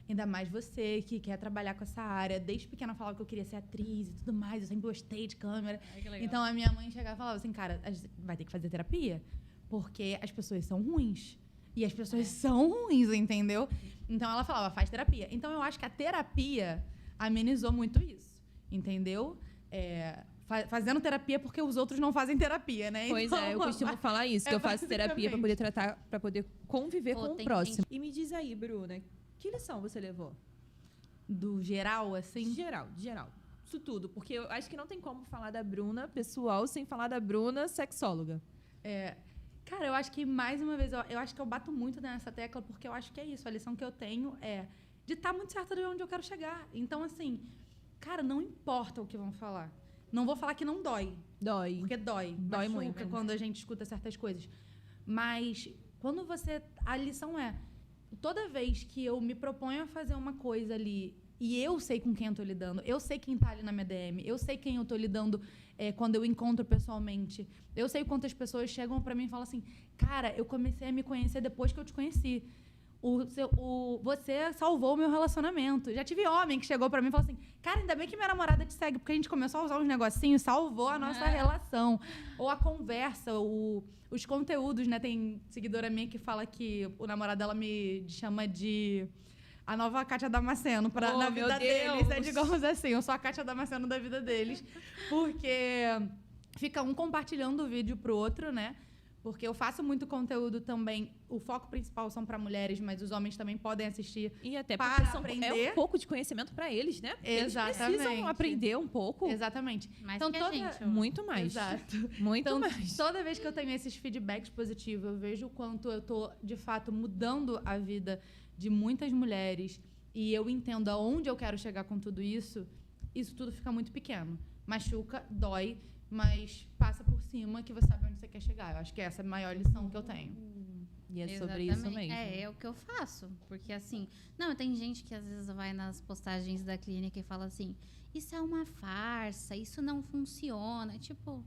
Ainda mais você que quer trabalhar com essa área. Desde pequena eu falava que eu queria ser atriz e tudo mais. Eu sempre gostei de câmera. Então a minha mãe chegava e falava assim, cara, a gente vai ter que fazer terapia. Porque as pessoas são ruins. E as pessoas são ruins, entendeu? Então ela falava, faz terapia. Então eu acho que a terapia amenizou muito isso. Entendeu? Fazendo terapia porque os outros não fazem terapia, né? Pois Então, eu costumo falar isso, que eu faço terapia pra poder tratar, pra poder conviver Pô, com o tem próximo. E me diz aí, Bruna, que lição você levou? do geral, assim. De geral. Isso tudo, porque eu acho que não tem como falar da Bruna pessoal sem falar da Bruna sexóloga. Cara, eu acho que, mais uma vez, eu acho que eu bato muito nessa tecla, porque eu acho que é isso. A lição que eu tenho é de estar muito certa de onde eu quero chegar. Então, assim, cara, não importa o que vão falar. Não vou falar que não dói, Dói. porque dói. Dói Machuca muito. quando a gente escuta certas coisas. Mas, quando você... A lição é, toda vez que eu me proponho a fazer uma coisa ali, e eu sei com quem eu tô lidando, eu sei quem tá ali na minha DM, eu sei quem eu tô lidando quando eu encontro pessoalmente, eu sei quantas pessoas chegam pra mim e falam assim, cara, eu comecei a me conhecer depois que eu te conheci. Você salvou o meu relacionamento. Já tive homem que chegou pra mim e falou assim, cara, ainda bem que minha namorada te segue, porque a gente começou a usar uns negocinhos, salvou a nossa relação. Ou a conversa, os conteúdos, né? Tem seguidora minha que fala que o namorado dela me chama de a nova Kátia Damasceno na meu vida Deus! deles. Digamos assim, eu sou a Kátia Damasceno da vida deles. Porque fica um compartilhando o vídeo pro outro, né? Porque eu faço muito conteúdo também. O foco principal são para mulheres, mas os homens também podem assistir. E até Para porque aprender. é um pouco de conhecimento pra eles, né? Porque Exatamente. eles precisam aprender um pouco. Exatamente. Mais Então, que a gente. Muito mais. Exato. Muito Então, mais. toda vez que eu tenho esses feedbacks positivos, eu vejo o quanto eu tô, de fato, mudando a vida de muitas mulheres e eu entendo aonde eu quero chegar com tudo isso, isso tudo fica muito pequeno. Machuca, dói, mas passa por cima que você sabe onde você quer chegar. Eu acho que essa é a maior lição que eu tenho. E é sobre isso mesmo. É o que eu faço. Porque assim, não, tem gente que às vezes vai nas postagens da clínica e fala assim, isso é uma farsa, isso não funciona. Tipo,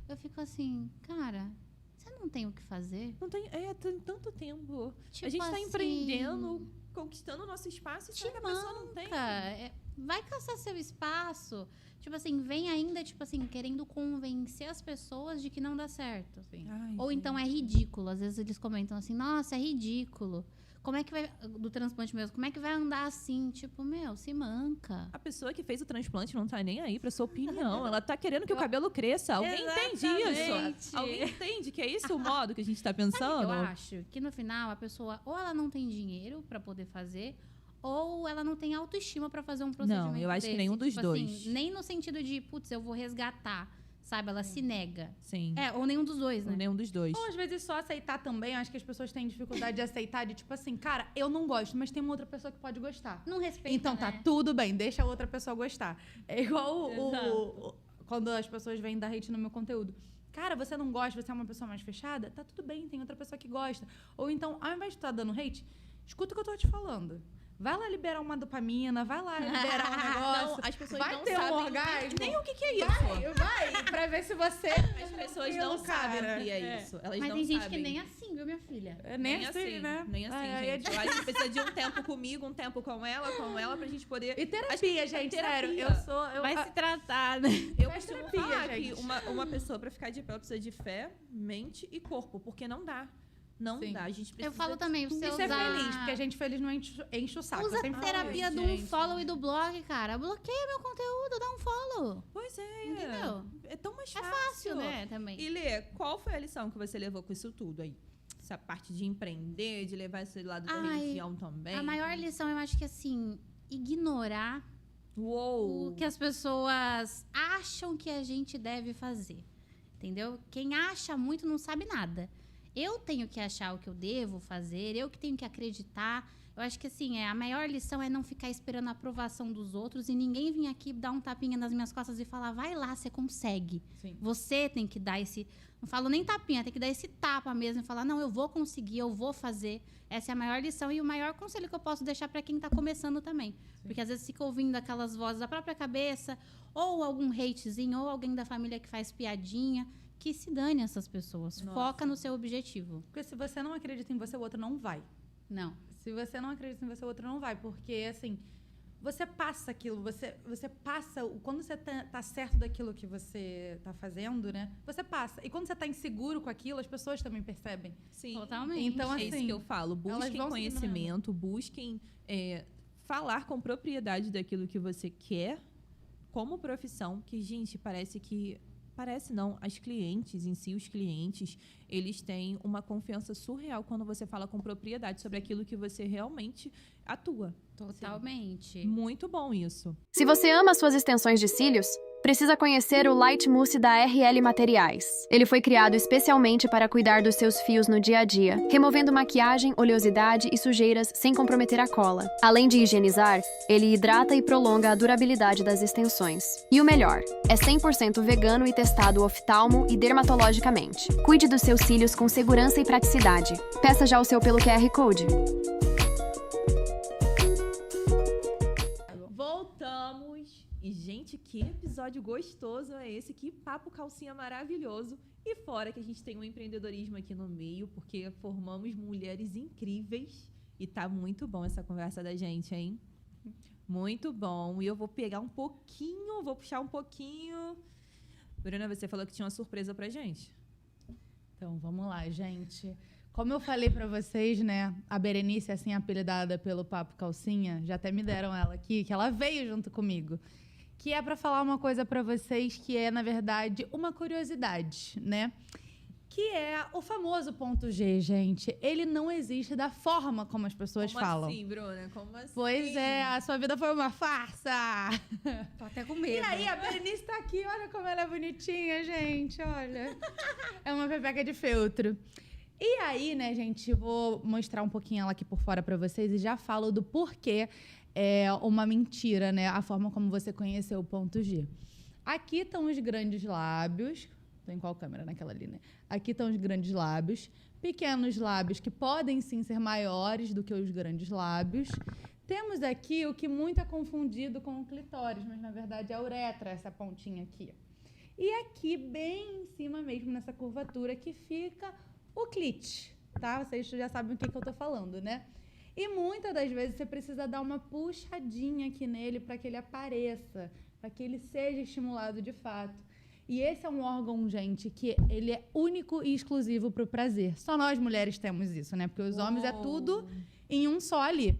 eu fico assim, cara, você não tem o que fazer? Não tem, tem tanto tempo. Tipo a gente tá assim, empreendendo, conquistando o nosso espaço e te só que a pessoa não tem. Vai caçar seu espaço. Tipo assim, vem ainda, tipo assim, querendo convencer as pessoas de que não dá certo. Sim. Ai, Ou então é ridículo. Às vezes eles comentam assim, nossa, é ridículo. Como é que vai, do transplante mesmo, como é que vai andar assim? Tipo, se manca. A pessoa que fez o transplante não tá nem aí pra sua opinião. Ela tá querendo que o cabelo cresça. Alguém entende isso? Alguém entende que é isso o modo que a gente tá Sabe o pensando? que eu acho? Que no final a pessoa, ou ela não tem dinheiro pra poder fazer, ou ela não tem autoestima pra fazer um procedimento Não, eu acho que desse. nenhum dos Tipo dois. assim, nem no sentido de, putz, eu vou resgatar, sabe? Ela se nega. Sim. Ou nenhum dos dois, né? Nenhum dos dois. Ou às vezes só aceitar também. Acho que as pessoas têm dificuldade de aceitar, de tipo assim, cara, eu não gosto, mas tem uma outra pessoa que pode gostar. Não respeita, Então tá né? tudo bem, deixa a outra pessoa gostar. É igual quando as pessoas vêm dar hate no meu conteúdo. Cara, você não gosta, você é uma pessoa mais fechada? Tá tudo bem, tem outra pessoa que gosta. Ou então, ao invés de estar dando hate, escuta o que eu tô te falando. Vai lá liberar uma dopamina, vai lá liberar um negócio. Não, as pessoas vai não ter sabem um orgasmo. nem o que é isso. Vai, pra ver se você... As pessoas não sabem o que é isso. Elas Mas não tem gente sabem. que nem assim, viu, minha filha? É nem assim, né? Nem assim, É, gente. Eu acho que precisa de um tempo comigo, um tempo com ela, pra gente poder... E terapia, gente, terapia. sério. Eu sou... Vai se tratar, né? Eu Faz costumo terapia, falar gente. que uma pessoa, pra ficar de pé, ela precisa de fé, mente e corpo. Porque não dá. Não Sim. dá. A gente precisa Eu falo também, você E usar... ser feliz, porque a gente feliz não enche o saco. Usa Eu sempre a falo terapia isso. do gente. unfollow e do blog, cara. Bloqueia meu conteúdo, dá um follow. Pois é. Entendeu? É tão mais É fácil. fácil, né, também. E Lê, qual foi a lição que você levou com isso tudo aí? Essa parte de empreender, de levar esse lado da religião também? A maior lição, eu acho que, assim, ignorar Uou! o que as pessoas acham que a gente deve fazer. Entendeu? Quem acha muito não sabe nada. Eu tenho que achar o que eu devo fazer, eu que tenho que acreditar. Eu acho que, assim, a maior lição é não ficar esperando a aprovação dos outros e ninguém vir aqui dar um tapinha nas minhas costas e falar, vai lá, você consegue. Sim. Você tem que dar esse... Não falo nem tapinha, tem que dar esse tapa mesmo e falar, não, eu vou conseguir, eu vou fazer. Essa é a maior lição e o maior conselho que eu posso deixar para quem está começando também. Porque às vezes fica ouvindo aquelas vozes da própria cabeça, ou algum hatezinho, ou alguém da família que faz piadinha. Que se dane essas pessoas. Nossa. Foca no seu objetivo. Porque se você não acredita em você, o outro não vai. Não. Se você não acredita em você, o outro não vai. Porque, assim, você passa aquilo, você passa... Quando você tá certo daquilo que você tá fazendo, né? Você passa. E quando você tá inseguro com aquilo, as pessoas também percebem. Sim. Totalmente. Então, É isso assim, que eu falo. elas Busquem vão se conhecimento, busquem falar com propriedade daquilo que você quer como profissão, que, gente, parece não, as clientes em si, os clientes, eles têm uma confiança surreal quando você fala com propriedade sobre aquilo que você realmente atua. Totalmente. Muito bom isso. Se você ama suas extensões de cílios, precisa conhecer o Light Mousse da RL Materiais. Ele foi criado especialmente para cuidar dos seus fios no dia a dia, removendo maquiagem, oleosidade e sujeiras sem comprometer a cola. Além de higienizar, ele hidrata e prolonga a durabilidade das extensões. E o melhor, é 100% vegano e testado oftalmo e dermatologicamente. Cuide dos seus cílios com segurança e praticidade. Peça já o seu pelo QR Code. Voltamos. E, gente, que episódio gostoso é esse? Que papo calcinha maravilhoso. E fora que a gente tem um empreendedorismo aqui no meio, porque formamos mulheres incríveis. E tá muito bom essa conversa da gente, hein? Muito bom. E eu vou pegar um pouquinho, vou puxar um pouquinho. Bruna, você falou que tinha uma surpresa pra gente. Então, vamos lá, gente. Como eu falei pra vocês, né? A Berenice, assim, apelidada pelo Papo Calcinha, já até me deram ela aqui, que ela veio junto comigo. Que é pra falar uma coisa pra vocês que é, na verdade, uma curiosidade, né? Que é o famoso ponto G, gente. Ele não existe da forma como as pessoas falam. Como assim, Bruna? Como assim? Pois é, a sua vida foi uma farsa. Tô até com E medo. aí, a Berenice tá aqui, olha como ela é bonitinha, gente, olha. É uma pepeca de feltro. E aí, né, gente, vou mostrar um pouquinho ela aqui por fora pra vocês e já falo do porquê é uma mentira, né, a forma como você conheceu o ponto G. Aqui estão os grandes lábios. Tô em qual câmera? Naquela ali, né? Aqui estão os grandes lábios. Pequenos lábios que podem sim ser maiores do que os grandes lábios. Temos aqui o que muito é confundido com o clitóris, mas na verdade é a uretra, essa pontinha aqui. E aqui, bem em cima mesmo, nessa curvatura, que fica o clit, tá? Vocês já sabem o que eu tô falando, né? E muitas das vezes você precisa dar uma puxadinha aqui nele para que ele apareça, para que ele seja estimulado de fato. E esse é um órgão, gente, que ele é único e exclusivo para o prazer. Só nós mulheres temos isso, né? Porque os homens é tudo em um só ali.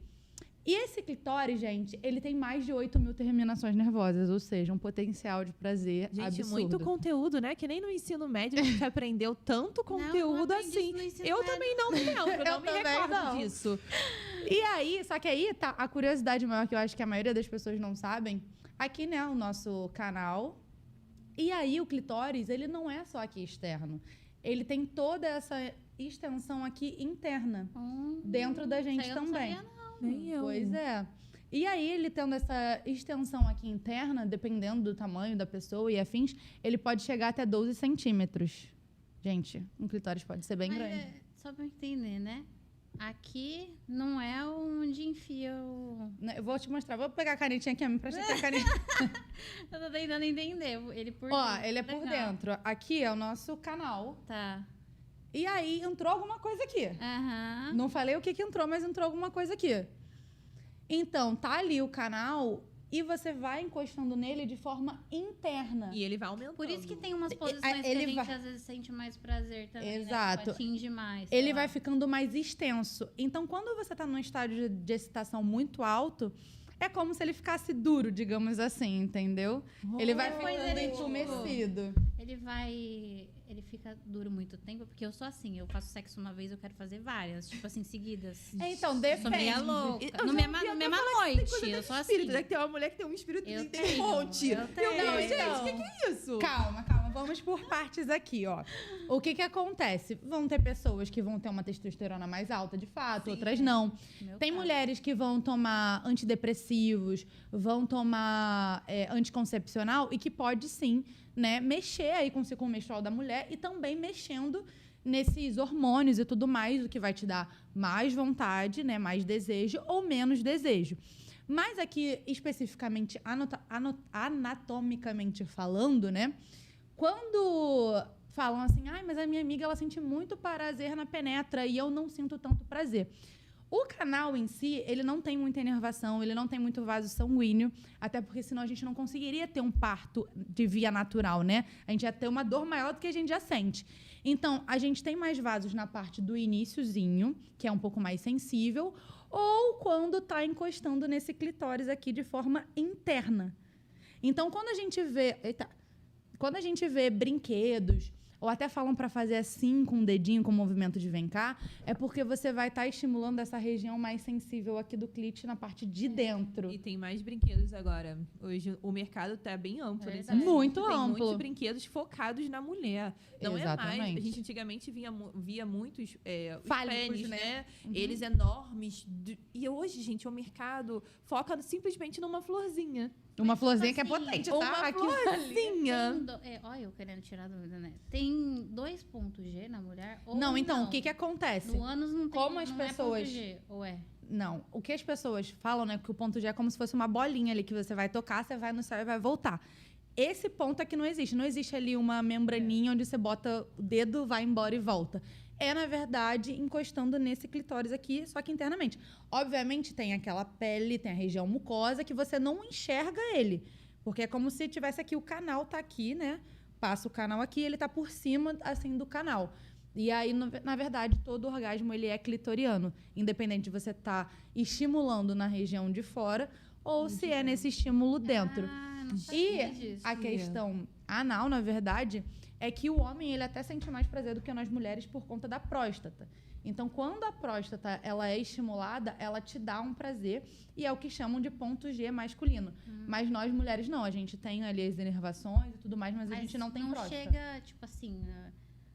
E esse clitóris, gente, ele tem mais de 8.000 terminações nervosas, ou seja, um potencial de prazer Gente, absurdo. muito conteúdo, né? Que nem no ensino médio a gente aprendeu tanto conteúdo assim. Eu também não lembro, não me recordo disso. E aí, só que aí tá a curiosidade maior que eu acho que a maioria das pessoas não sabem. Aqui, né, o nosso canal. E aí o clitóris, ele não é só aqui externo. Ele tem toda essa extensão aqui interna, dentro da gente também. Nem eu. Pois é. E aí, ele tendo essa extensão aqui interna, dependendo do tamanho da pessoa e afins, ele pode chegar até 12 centímetros. Gente, um clitóris pode ser bem grande. Só pra eu entender, né? Aqui não é onde enfia o... Eu vou te mostrar. Vou pegar a canetinha aqui, me presta aqui a caneta. Eu tô tentando entender. Ele por Ó, dentro. ele é por dentro. Aqui é o nosso canal. Tá. E aí, entrou alguma coisa aqui. Aham. Não falei o que entrou, mas entrou alguma coisa aqui. Então, tá ali o canal e você vai encostando nele de forma interna. E ele vai aumentando. Por isso que tem umas posições que a gente às vezes sente mais prazer também, Exato. né? Tipo, atinge mais. Ele vai ficando mais extenso. Então, quando você tá num estágio de excitação muito alto, é como se ele ficasse duro, digamos assim, entendeu? Ele vai ficando entumecido. Ele fica duro muito tempo, porque eu sou assim, eu faço sexo uma vez, eu quero fazer várias, tipo assim, seguidas. Então, Eu depende. sou meia louca. Eu No já mesma ouvi até noite, eu sou assim. Espírito, né? Que tem uma mulher que tem um espírito Eu e tem um monte. eu tenho. Não, gente, Então, o que é isso? Calma. Vamos por partes aqui, ó. O que acontece? Vão ter pessoas que vão ter uma testosterona mais alta, de fato, outras não. Tem mulheres que vão tomar antidepressivos, vão tomar anticoncepcional e que pode sim, né, mexer aí com o ciclo menstrual da mulher e também mexendo nesses hormônios e tudo mais, o que vai te dar mais vontade, né, mais desejo ou menos desejo. Mas aqui, especificamente, anatomicamente falando, né, quando falam assim, mas a minha amiga, ela sente muito prazer na penetra e eu não sinto tanto prazer. O canal em si, ele não tem muita inervação, ele não tem muito vaso sanguíneo, até porque senão a gente não conseguiria ter um parto de via natural, né? A gente ia ter uma dor maior do que a gente já sente. Então, a gente tem mais vasos na parte do iniciozinho, que é um pouco mais sensível, ou quando tá encostando nesse clitóris aqui de forma interna. Então, quando a gente vê brinquedos, ou até falam para fazer assim com o dedinho, com o movimento de vem cá, é porque você vai estar estimulando essa região mais sensível aqui do clit na parte de dentro. E tem mais brinquedos agora. Hoje o mercado tá bem amplo. Nesse Muito tem amplo. muitos brinquedos focados na mulher. Não Exatamente. é mais. A gente antigamente via muitos Fálicos, pênis, né? Eles enormes. E hoje, gente, o mercado foca simplesmente numa florzinha. Uma florzinha que é assim, potente, tá? Uma Aqui. florzinha. Olha, eu querendo tirar a dúvida, né? Tem 2 pontos G na mulher? Ou Não, então, o que acontece? No ânus não tem, Como as não pessoas- é ponto G, ou é? Não, o que as pessoas falam, né, que o ponto G é como se fosse uma bolinha ali que você vai tocar, você vai no céu e vai voltar. Esse ponto aqui não existe. Não existe ali uma membraninha onde você bota o dedo, vai embora e volta. É, na verdade, encostando nesse clitóris aqui, só que internamente. Obviamente, tem aquela pele, tem a região mucosa, que você não enxerga ele. Porque é como se tivesse aqui, o canal tá aqui, né? Passa o canal aqui, ele tá por cima, assim, do canal. E aí, na verdade, todo orgasmo, ele é clitoriano. Independente de você estar estimulando na região de fora ou se é nesse estímulo dentro. Não sabia E disso. a questão anal, na verdade, é que o homem, ele até sente mais prazer do que nós mulheres por conta da próstata. Então, quando a próstata ela é estimulada, ela te dá um prazer e é o que chamam de ponto G masculino. Mas nós mulheres não, a gente tem ali as inervações e tudo mais, mas a gente não tem próstata. Chega, tipo assim...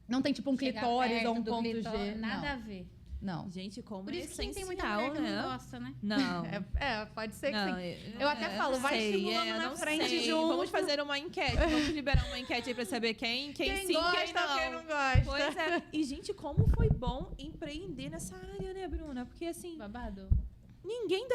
Não tem tipo um chega clitóris perto ou um do ponto clitóris, G. Nada não. a ver. Não. Gente, como Por é isso que tem essencial, muita mulher que né? não gosta, né? Não. Pode ser que Não, sim. Eu até falo, vai estimulando na não frente sei. junto. Vamos fazer uma enquete. Vamos liberar uma enquete aí pra saber quem sim, gosta, quem não. quem não gosta. Pois é. E, gente, como foi bom empreender nessa área, né, Bruna? Porque, assim, Babado. ninguém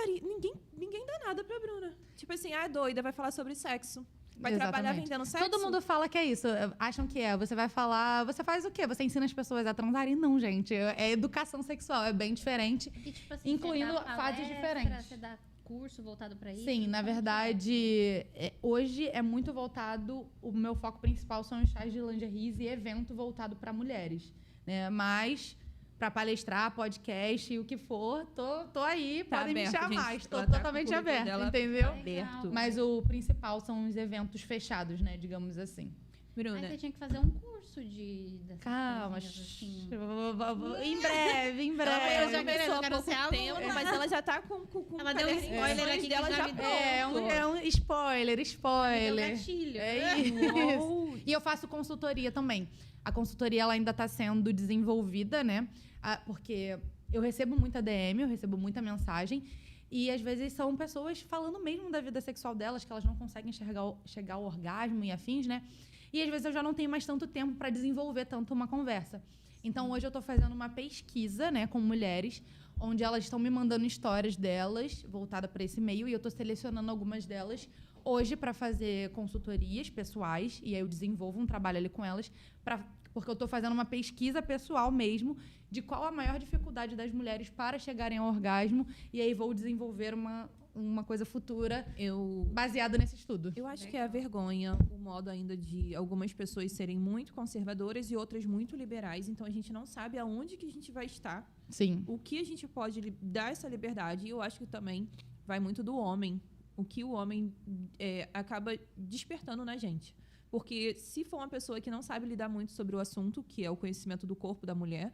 dá nada pra Bruna. Tipo assim, é doida, vai falar sobre sexo. Vai Exatamente. trabalhar vendendo sexo. Todo mundo fala que é isso. Acham que é. Você vai falar... Você faz o quê? Você ensina as pessoas a transarem? Não, gente. É educação sexual. É bem diferente. E, tipo assim, Incluindo você dá fases palestra, diferentes. Você dá curso voltado pra isso? Sim, na Como que é? verdade, hoje é muito voltado... O meu foco principal são os chás de lingeries e evento voltado para mulheres. Né? Mas... Para palestrar, podcast e o que for, tô aí, Tá podem aberto, me chamar. gente. Estou Ela tá com o totalmente currículo aberta, dela entendeu? aberto. Mas o principal são os eventos fechados, né? Digamos assim. Aí Bruna, você tinha que fazer um curso dessas Calma, coisinhas, assim. em breve, em ela breve. já começou há quero pouco ser aluna. tempo, mas ela já tá com Ela deu um caderninho spoiler de aqui que dela já já me deu. pronto. É um spoiler. Deu gatilho. É isso. E eu faço consultoria também. A consultoria ela ainda está sendo desenvolvida, né? Porque eu recebo muita DM, eu recebo muita mensagem. E às vezes são pessoas falando mesmo da vida sexual delas, que elas não conseguem chegar ao orgasmo e afins, né? E às vezes eu já não tenho mais tanto tempo para desenvolver tanto uma conversa. Então hoje eu estou fazendo uma pesquisa, né, com mulheres, onde elas estão me mandando histórias delas, voltada para esse meio, e eu estou selecionando algumas delas hoje para fazer consultorias pessoais, e aí eu desenvolvo um trabalho ali com elas, porque eu estou fazendo uma pesquisa pessoal mesmo de qual a maior dificuldade das mulheres para chegarem ao orgasmo, e aí vou desenvolver uma coisa futura baseada nesse estudo. Eu acho que é a vergonha, o modo ainda de algumas pessoas serem muito conservadoras e outras muito liberais. Então, a gente não sabe aonde que a gente vai estar. Sim. O que a gente pode dar essa liberdade. E eu acho que também vai muito do homem. O que o homem acaba despertando na gente. Porque se for uma pessoa que não sabe lidar muito sobre o assunto, que é o conhecimento do corpo da mulher,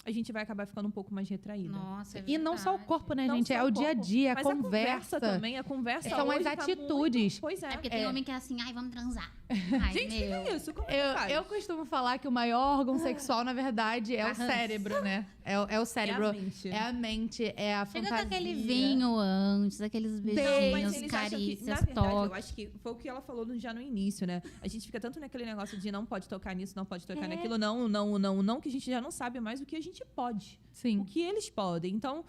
a gente vai acabar ficando um pouco mais retraída. Nossa, é E não só o verdade. corpo, né, Não gente? só É o dia a corpo, dia, a mas conversa. também, a conversa São hoje as tá atitudes. muito- Pois é. É porque tem homem que é assim, ai, vamos transar. Ai, Gente, que meu. é isso? Como é que faz? Eu costumo falar que o maior órgão sexual, na verdade, é o cérebro, né? É o cérebro. É a mente. É a mente, é a Chega fantasia. com aquele vinho antes, aqueles Não, beijinhos, mas eles acham que, carícias, na verdade, eu toques. acho que foi o que ela falou já no início, né? A gente fica tanto naquele negócio de não pode tocar nisso, não pode tocar naquilo, não, que a gente já não sabe mais o que a gente pode. Sim. O que eles podem. Então,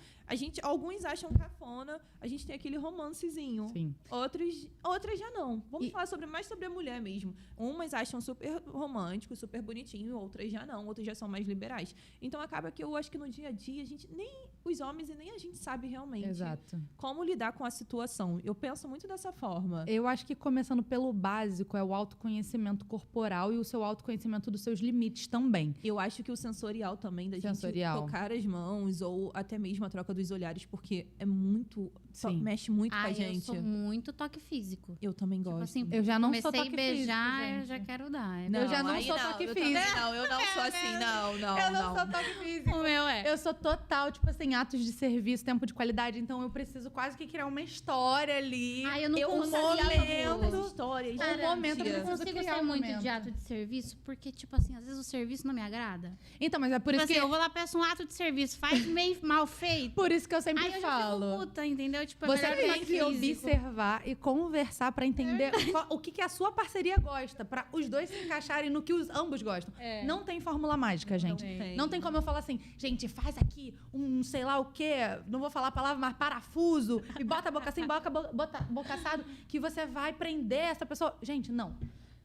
alguns acham cafona, a gente tem aquele romancezinho. Sim. Outras já não. Vamos E- falar mais sobre a mulher mesmo. Umas acham super romântico, super bonitinho, outras já não, outras já são mais liberais. Então acaba que eu acho que no dia a dia a gente nem os homens e nem a gente sabe realmente Exato. como lidar com a situação. Eu penso muito dessa forma. Eu acho que começando pelo básico é o autoconhecimento corporal e o seu autoconhecimento dos seus limites também. Eu acho que o sensorial também, da Sensorial. gente tocar as mãos ou até mesmo a troca dos olhares, porque é muito... Sim. mexe muito com a Ai, eu gente. sou muito toque físico. Eu também Tipo gosto. assim, Eu já não sou comecei toque a beijar, físico, eu gente. já quero dar. eu já não aí sou toque eu físico. também não, eu não sou assim, não. Eu não sou toque físico. O meu é. Eu sou total, tipo assim, atos de serviço, tempo de qualidade. Então eu preciso quase que criar uma história ali. Ai, eu não Eu consigo. momento, histórias. Um momento Eu eu não preciso consigo criar ser um muito momento. de ato de serviço, porque, tipo assim, às vezes o serviço não me agrada. Então, mas é por Tipo isso assim, que eu vou lá, peço um ato de serviço, faz meio mal feito. por isso que eu sempre Aí eu já falo. fico puta, entendeu? Tipo, é Você melhor tem toque que físico. observar e conversar pra entender o que a sua parceria gosta, pra os dois se encaixarem no que os ambos gostam. É. Não tem fórmula mágica, gente. Não tem como eu falar assim, gente, faz aqui um sei lá o quê, não vou falar a palavra, mas parafuso, e bota a boca assim, bota boca assado, que você vai prender essa pessoa. Gente, não.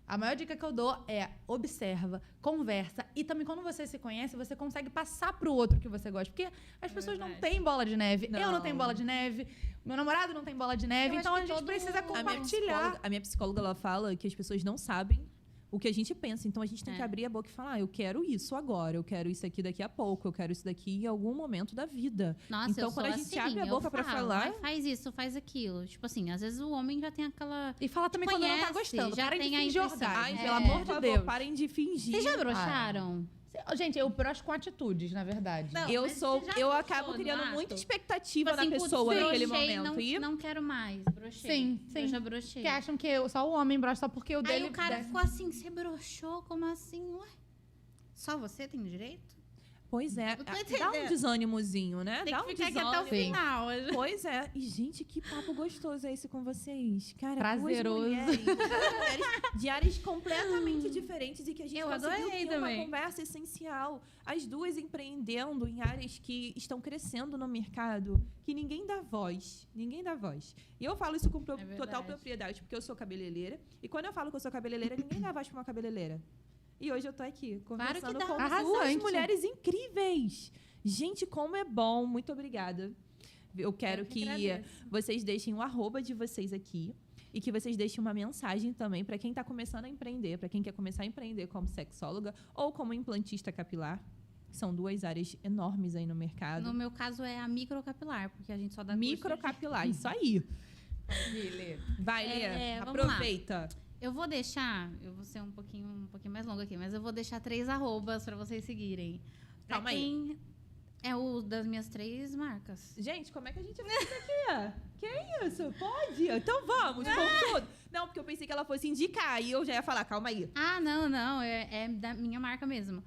A maior dica que eu dou é observa, conversa e também quando você se conhece, você consegue passar pro outro que você gosta. Porque as pessoas não têm bola de neve, eu não tenho bola de neve, meu namorado não tem bola de neve, Eu então acho a que gente todo precisa mundo- compartilhar. A minha psicóloga, ela fala que as pessoas não sabem o que a gente pensa. Então, a gente tem que abrir a boca e falar, eu quero isso agora, eu quero isso aqui daqui a pouco, eu quero isso daqui em algum momento da vida. Nossa, Então, eu quando sou a gente assim, abre a eu boca pra falo, falar... "Ai, faz isso, faz aquilo." Tipo assim, às vezes o homem já tem aquela... E fala também quando não tá Conhece, gostando. já Parem de tem a fingir intuição. orgasmo, Ai, pelo amor por de favor, Deus. parem de fingir. Vocês já broxaram? Gente, eu broxo com atitudes, na verdade. Não, Eu mas sou, você já eu broxou acabo no criando ato? muita expectativa Tipo assim, na putz, pessoa naquele brochei, momento. E Não quero mais, brochei. Sim. Eu já brochei. Que acham que só o homem brocha só porque o dele... Aí o cara ficou assim, você broxou? Como assim? Ué, só você tem direito? Pois é, Não tô dá um entendendo. desânimozinho, né? Tem Dá que um ficar aqui até o desânimo. final. Pois é. E, gente, que papo gostoso é esse com vocês. Cara, Prazeroso. duas mulheres de áreas completamente diferentes e que a gente Eu conseguiu adorei ter uma também. conversa essencial. As duas empreendendo em áreas que estão crescendo no mercado, que ninguém dá voz. Ninguém dá voz. E eu falo isso com total verdade. propriedade, porque eu sou cabeleireira. E quando eu falo que eu sou cabeleireira, ninguém dá voz pra uma cabeleireira. E hoje eu tô aqui, Claro que conversando dá. com duas Arrasante. mulheres incríveis. Gente, como é bom. Muito obrigada. Eu quero que agradeço. vocês deixem o arroba de vocês aqui e que vocês deixem uma mensagem também para quem está começando a empreender, para quem quer começar a empreender como sexóloga ou como implantista capilar. São duas áreas enormes aí no mercado. No meu caso é a microcapilar, porque a gente só dá curso de- Microcapilar, isso aí. Lê. Vai, Lê, vamos lá. aproveita. Eu vou deixar, eu vou ser um pouquinho mais longa aqui, mas eu vou deixar 3 arrobas para vocês seguirem. Pra Calma aí. quem é o das minhas 3 marcas. Gente, como é que a gente vai fazer aqui? Que isso? Pode? Então vamos, com tudo. Não, porque eu pensei que ela fosse indicar e eu já ia falar, calma aí. Ah, não, é da minha marca mesmo.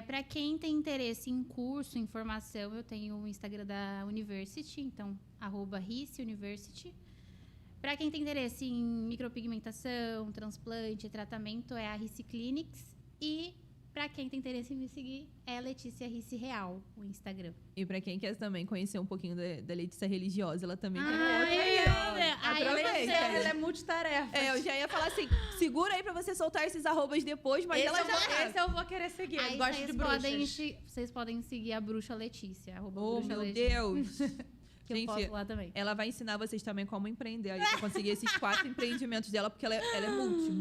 Para quem tem interesse em curso, em formação, eu tenho o Instagram da University, então, @RICEUniversity. Para quem tem interesse em micropigmentação, transplante, tratamento, é a Rice Clinics. E para quem tem interesse em me seguir, é Letícia Rice Real, o Instagram. E pra quem quer também conhecer um pouquinho da Letícia religiosa, ela também tem Ai, outra aí, ó. Aproveita. Ela é multitarefa. Eu já ia falar assim, segura aí pra você soltar esses arrobas depois, mas Esse, ela já esse eu vou querer seguir. Aí Eu gosto de bruxas. vocês podem seguir a Bruxa Letícia. Oh, Bruxa meu Letícia, Deus. que eu Gente, posto lá também. ela vai ensinar vocês também como empreender aí pra conseguir esses 4 empreendimentos dela, porque ela é É isso.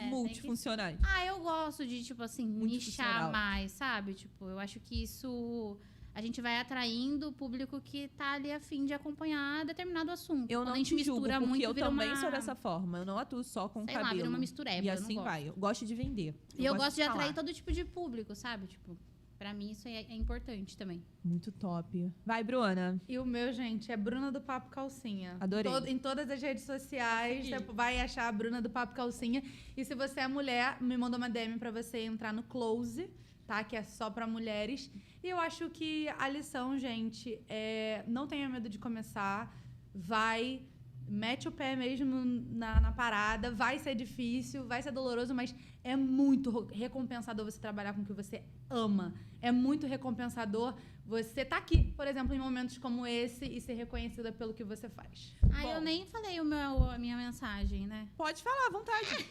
multifuncional. Ah, eu gosto de, tipo assim, Multifuncional. nichar mais, sabe? Tipo, eu acho que isso... A gente vai atraindo o público que tá ali a fim de acompanhar determinado assunto. Eu Quando não a gente te julgo, mistura porque muito, eu vira também uma... sou dessa forma. Eu não atuo só com Sei cabelo. lá, vira uma mistureba, E eu não assim gosto. vai. Eu gosto de vender. E eu gosto de falar. atrair todo tipo de público, sabe? Tipo, pra mim isso é importante também. Muito top. Vai, Bruna. E o meu, gente, é Bruna do Papo Calcinha. Adorei. Em todas as redes sociais, você vai achar a Bruna do Papo Calcinha. E se você é mulher, me manda uma DM pra você entrar no Close, tá? Que é só pra mulheres. E eu acho que a lição, gente, é não tenha medo de começar. Vai, mete o pé mesmo na parada. Vai ser difícil, vai ser doloroso, mas é muito recompensador você trabalhar com o que você ama. É muito recompensador você tá aqui, por exemplo, em momentos como esse e ser reconhecida pelo que você faz. Ah, Bom. eu nem falei a minha mensagem, né? Pode falar à vontade.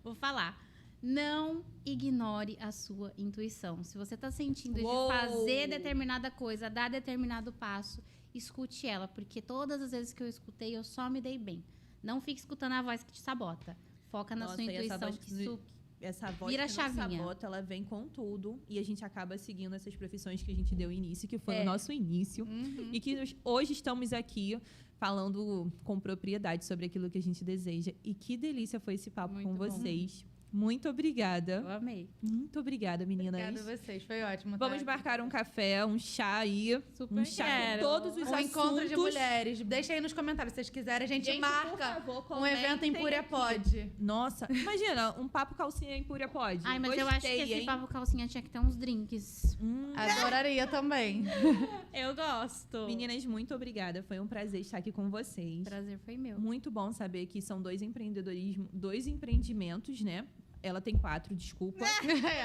Vou falar. Não ignore a sua intuição. Se você tá sentindo Uou! de fazer determinada coisa, dar determinado passo, escute ela. Porque todas as vezes que eu escutei, eu só me dei bem. Não fique escutando a voz que te sabota. Foca na Nossa, sua e essa intuição. voz Que que isso Essa voz Vira que chavinha. nos sabota, ela vem com tudo. E a gente acaba seguindo essas profissões que a gente deu início, que foi o É. nosso início. Uhum. E que hoje estamos aqui falando com propriedade sobre aquilo que a gente deseja. E que delícia foi esse papo Muito com bom. vocês. Muito obrigada. eu amei. Muito obrigada, meninas. Obrigada a vocês, foi ótimo. Vamos tá? marcar um café, um chá aí. Super um chá quero. com todos os Um assuntos. encontro de mulheres. Deixa aí nos comentários, se vocês quiserem. A gente, Por marca favor, um evento em comentem Púria aqui. Pod. Nossa, imagina, um papo calcinha em Púria Pod. Ai, mas eu Gostei, acho que esse hein? papo calcinha tinha que ter uns drinks. Adoraria também. Eu gosto. Meninas, muito obrigada. Foi um prazer estar aqui com vocês. O prazer foi meu. Muito bom saber que são dois empreendimentos, né? Ela tem 4, desculpa.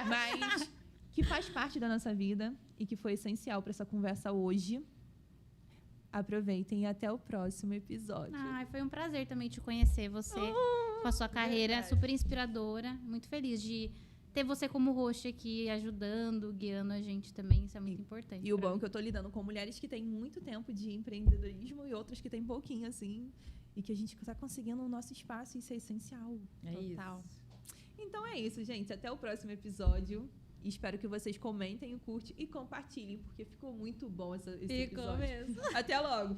Mas que faz parte da nossa vida e que foi essencial para essa conversa hoje. Aproveitem e até o próximo episódio. Ai, foi um prazer também te conhecer, você, com a sua carreira super inspiradora. Muito feliz de ter você como host aqui, ajudando, guiando a gente também. Isso é muito importante. E o pra bom é mim. que eu tô lidando com mulheres que têm muito tempo de empreendedorismo e outras que têm pouquinho, assim. E que a gente tá conseguindo o nosso espaço e isso é essencial. Total. Então é isso, gente. Até o próximo episódio. Espero que vocês comentem, curtem e compartilhem, porque ficou muito bom esse episódio. mesmo. Até logo!